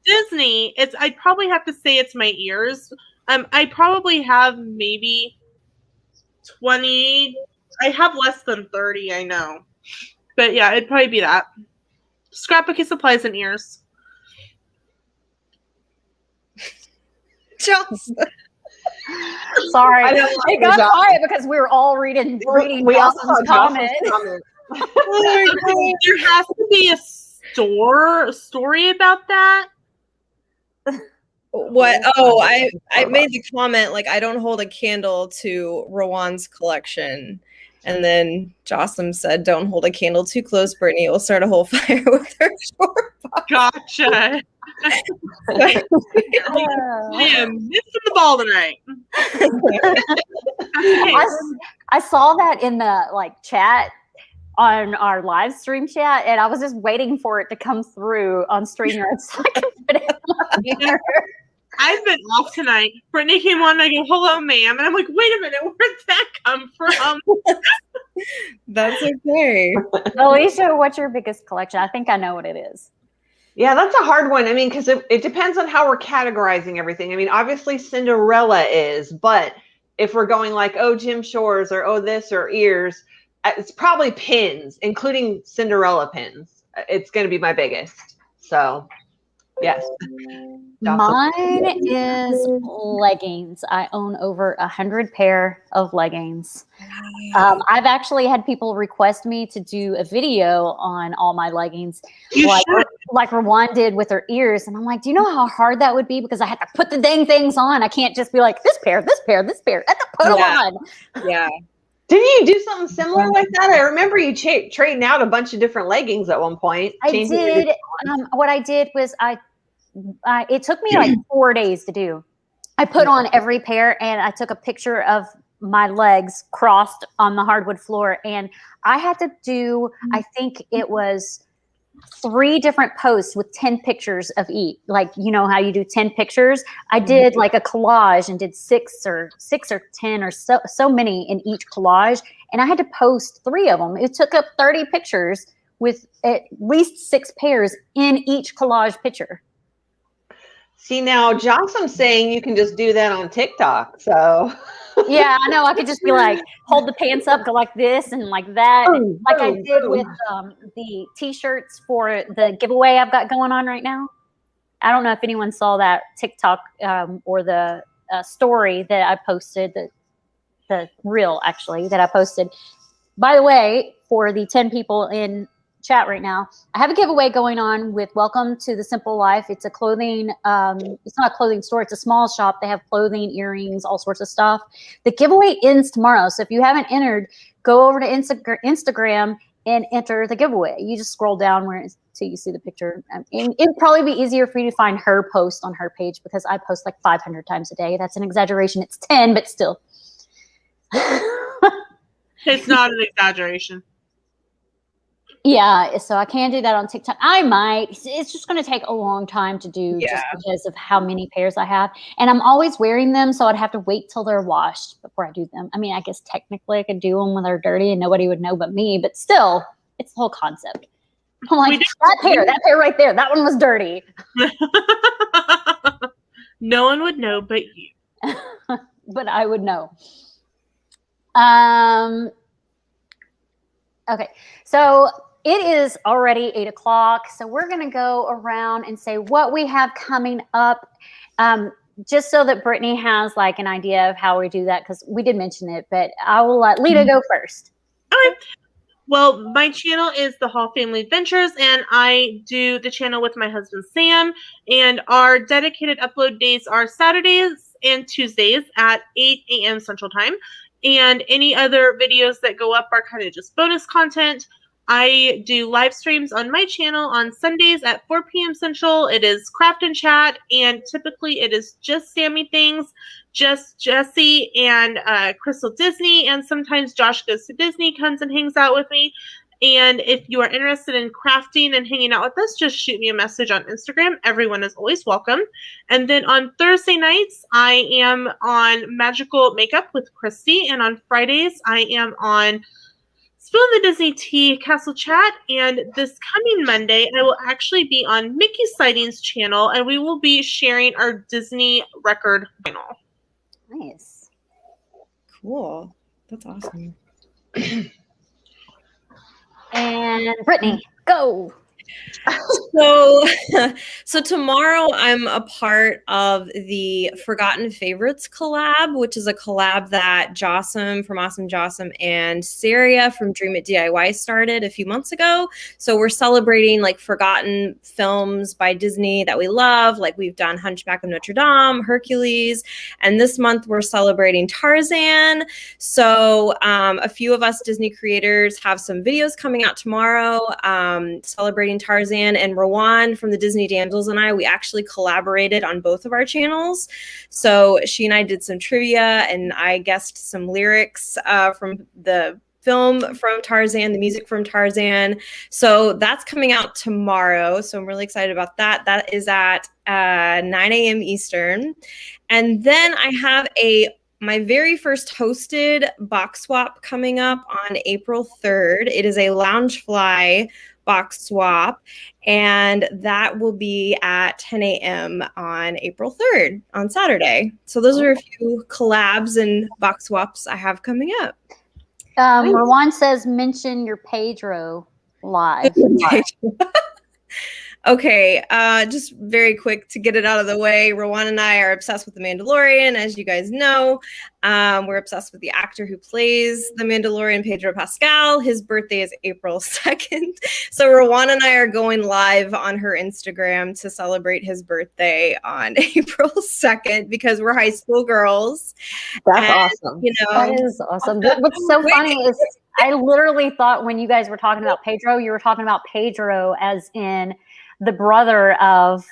Disney, I'd probably have to say it's my ears. I probably have maybe 20. I have less than 30, I know. But yeah, it'd probably be that. Scrapbooky supplies and ears. Just Sorry, I don't like it got the quiet because we were all reading We also Dawson's saw comment. Dawson's comment. Okay, there has to be a story about that. what? Oh, I made the comment like I don't hold a candle to Rowan's collection, and then Jocelyn said, "Don't hold a candle too close, Brittany. It will start a whole fire with her short box." Gotcha. I am missing the ball tonight. I saw that in the chat on our live stream chat, and I was just waiting for it to come through on StreamYard so I could put it on here. I've been off tonight. Brittany came on and I go, "Hello, ma'am." And I'm like, wait a minute, where'd that come from? That's okay. Alicia, what's your biggest collection? I think I know what it is. Yeah, that's a hard one. I mean, because it depends on how we're categorizing everything. I mean, obviously Cinderella is, but if we're going like, oh, Jim Shores or oh, this or ears, it's probably pins, including Cinderella pins. It's going to be my biggest. So, yes. Mine is leggings. I own over 100 pair of leggings. I've actually had people request me to do a video on all my leggings, like Rawan did with her ears. And I'm like, do you know how hard that would be? Because I have to put the dang things on. I can't just be like, this pair, this pair, this pair. I have to put them on. Yeah. Didn't you do something similar like that? I remember you trading out a bunch of different leggings at one point. I did. What I did was it took me like 4 days to do. I put on every pair and I took a picture of my legs crossed on the hardwood floor. And I had to do, I think it was 3 different posts with 10 pictures of each. Like, you know how you do 10 pictures? I did like a collage and did 6 or 10 or so many in each collage. And I had to post 3 of them. It took up 30 pictures with at least 6 pairs in each collage picture. See, now Jocelyn's saying you can just do that on TikTok. So yeah, I know. I could just be like, hold the pants up, go like this and like that. Like I did with the t-shirts for the giveaway I've got going on right now. I don't know if anyone saw that TikTok or the story that I posted, the reel actually that I posted. By the way, for the 10 people in chat right now, I have a giveaway going on with Welcome to the Simple Life. It's a clothing, it's not a clothing store, it's a small shop. They have clothing, earrings, all sorts of stuff. The giveaway ends tomorrow. So if you haven't entered, go over to Instagram and enter the giveaway. You just scroll down till you see the picture. And it'd probably be easier for you to find her post on her page because I post like 500 times a day. That's an exaggeration. It's 10, but still. It's not an exaggeration. Yeah, so I can do that on TikTok. I might. It's just going to take a long time to do just because of how many pairs I have. And I'm always wearing them, so I'd have to wait till they're washed before I do them. I mean, I guess technically I could do them when they're dirty and nobody would know but me, but still, it's the whole concept. I'm like, that pair right there, that one was dirty. No one would know but you. But I would know. Okay, so it is already 8 o'clock, so we're going to go around and say what we have coming up, just so that Brittany has like an idea of how we do that, because we did mention it, but I will let Lita go first. Okay. Well, my channel is The Hall Family Adventures, and I do the channel with my husband, Sam, and our dedicated upload days are Saturdays and Tuesdays at 8 a.m. Central Time, and any other videos that go up are kind of just bonus content. I do live streams on my channel on Sundays at 4 p.m. Central. It is Craft and Chat, and typically it is just Sami things, just Jessie and Crystal Disney, and sometimes Josh Goes to Disney comes and hangs out with me. And if you are interested in crafting and hanging out with us, just shoot me a message on Instagram. Everyone is always welcome. And then on Thursday nights, I am on Magical Makeup with Christy, and on Fridays, I am on Spillin the Disney Tea Castle Chat, and this coming Monday, I will actually be on Mickey Sightings channel, and we will be sharing our Disney record vinyl. Nice. Cool. That's awesome. And Brittany, go. So tomorrow I'm a part of the Forgotten Favorites collab, which is a collab that Jossam from Awesome Jossam and Saria from Dream It DIY started a few months ago. So we're celebrating like forgotten films by Disney that we love. Like we've done Hunchback of Notre Dame, Hercules, and this month we're celebrating Tarzan. So a few of us Disney creators have some videos coming out tomorrow celebrating Tarzan, and Rowan from the Disney Damsels and I, we actually collaborated on both of our channels. So she and I did some trivia, and I guessed some lyrics from the film from Tarzan, the music from Tarzan. So that's coming out tomorrow. So I'm really excited about that. That is at 9 a.m. Eastern. And then I have my very first hosted box swap coming up on April 3rd. It is a Loungefly box swap, and that will be at 10 a.m. on April 3rd on Saturday. So those are a few collabs and box swaps I have coming up. Rowan says mention your Pedro live. Okay, just very quick to get it out of the way. Rowan and I are obsessed with The Mandalorian, as you guys know. We're obsessed with the actor who plays The Mandalorian, Pedro Pascal. His birthday is April 2nd. So Rowan and I are going live on her Instagram to celebrate his birthday on April 2nd because we're high school girls. That's awesome. You know, That is awesome. What's so funny is I literally thought when you guys were talking about Pedro, you were talking about Pedro as in the brother of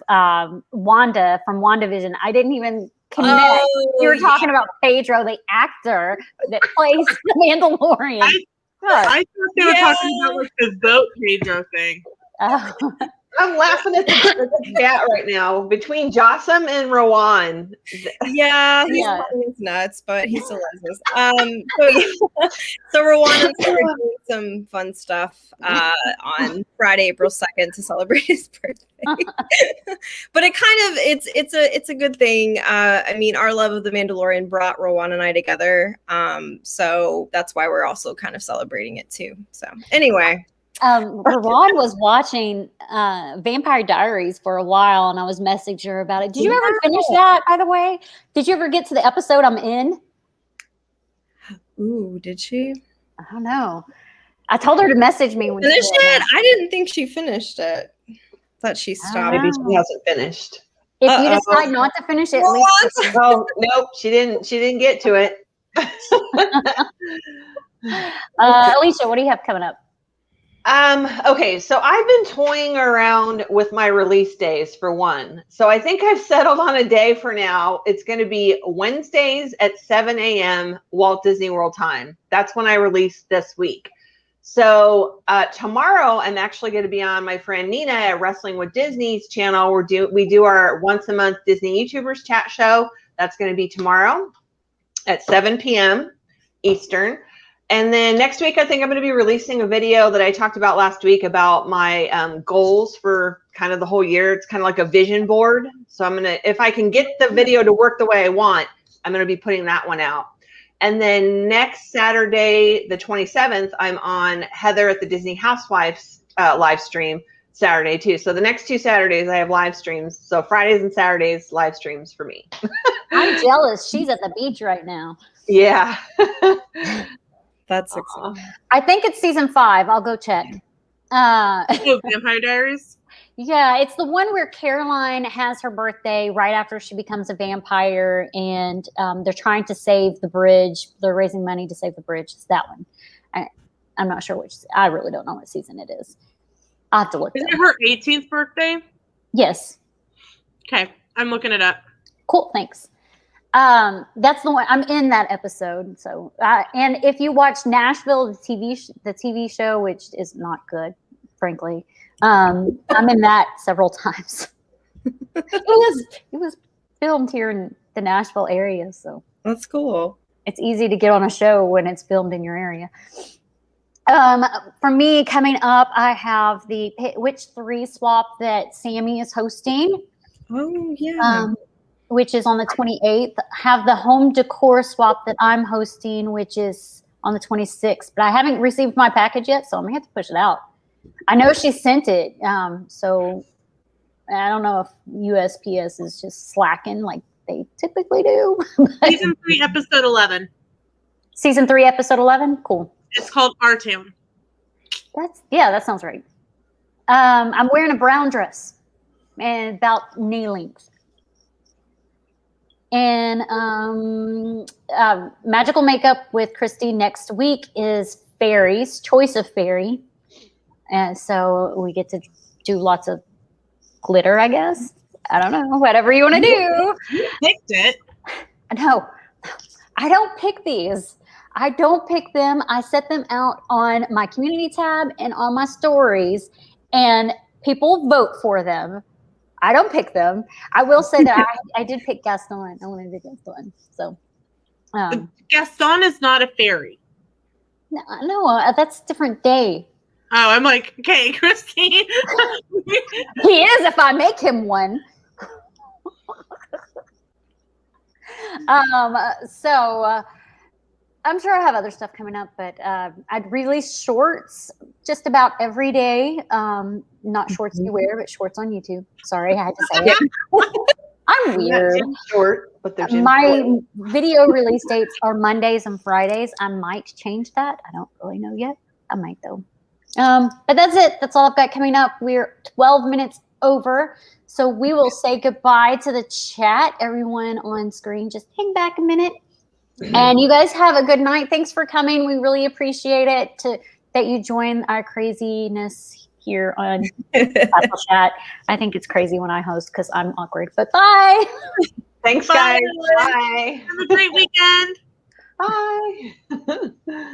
Wanda from WandaVision. I didn't even connect. You were talking about Pedro, the actor that plays the Mandalorian. I thought they were talking about like the boat Pedro thing. I'm laughing at the chat right now between Jossam and Rowan. Yeah, he's nuts, but he still loves us. So Rowan and I are doing some fun stuff on Friday, April 2nd to celebrate his birthday. But it's a good thing. I mean, our love of The Mandalorian brought Rowan and I together. So that's why we're also kind of celebrating it too. So anyway. Rowan was watching Vampire Diaries for a while, and I was messaging her about it. Did you ever finish that, by the way? Did you ever get to the episode I'm in? Ooh, did she? I don't know. I told her to message me when finished it. I didn't think she finished it. Thought she stopped. Maybe she hasn't finished. If you decide not to finish it, at least oh nope, she didn't get to it. Alicia, what do you have coming up? Okay, so I've been toying around with my release days for one. So I think I've settled on a day for now. It's going to be Wednesdays at 7 a.m. Walt Disney World time. That's when I release this week. So tomorrow I'm actually going to be on my friend Nina at Wrestling with Disney's channel. We do our once a month Disney YouTubers chat show. That's going to be tomorrow at 7 p.m. Eastern. And then next week, I think I'm going to be releasing a video that I talked about last week about my goals for kind of the whole year. It's kind of like a vision board. So I'm going to, if I can get the video to work the way I want, I'm going to be putting that one out. And then next Saturday, the 27th, I'm on Heather at the Disney Housewives live stream Saturday too. So the next 2 Saturdays, I have live streams. So Fridays and Saturdays, live streams for me. I'm jealous. She's at the beach right now. Yeah. That's exciting. I think it's season 5. I'll go check. Vampire Diaries? Yeah, it's the one where Caroline has her birthday right after she becomes a vampire, and they're trying to save the bridge. They're raising money to save the bridge. It's that one. I'm not sure which. I really don't know what season it is. I'll have to look. Is it her 18th birthday? Yes. Okay, I'm looking it up. Cool, thanks. That's the one. I'm in that episode. So, and if you watch Nashville, the TV show, which is not good, frankly, I'm in that several times. It was filmed here in the Nashville area, so that's cool. It's easy to get on a show when it's filmed in your area. For me, coming up, I have the Which 3 swap that Sami is hosting. Oh, yeah. Which is on the 28th. Have the home decor swap that I'm hosting, which is on the 26th. But I haven't received my package yet, so I'm going to have to push it out. I know she sent it, so I don't know if USPS is just slacking like they typically do. Season 3, episode 11. Season 3, episode 11? Cool. It's called Our Town. That sounds right. I'm wearing a brown dress and about knee length. And magical makeup with Christy next week is fairies, choice of fairy. And so we get to do lots of glitter, I guess. I don't know, whatever you want to do. You picked it. No, I don't pick these. I don't pick them. I set them out on my community tab and on my stories, and people vote for them. I don't pick them. I will say that I did pick Gaston. I wanted to Gaston. So Gaston is not a fairy. No, that's a different day. Oh, I'm like, okay, Christy. He is if I make him one. So I'm sure I have other stuff coming up, but I'd release shorts just about every day. Not shorts you wear, but shorts on YouTube. Sorry, I had to say it. I'm weird. Short, but they're my video release dates are Mondays and Fridays. I might change that. I don't really know yet. I might though. But that's it. That's all I've got coming up. We're 12 minutes over. So we will say goodbye to the chat. Everyone on screen, just hang back a minute. And you guys have a good night. Thanks for coming. We really appreciate it that you join our craziness here on Apple Chat. I think it's crazy when I host because I'm awkward. But bye. Thanks, Bye, guys. everyone. Bye. Have a great weekend. Bye.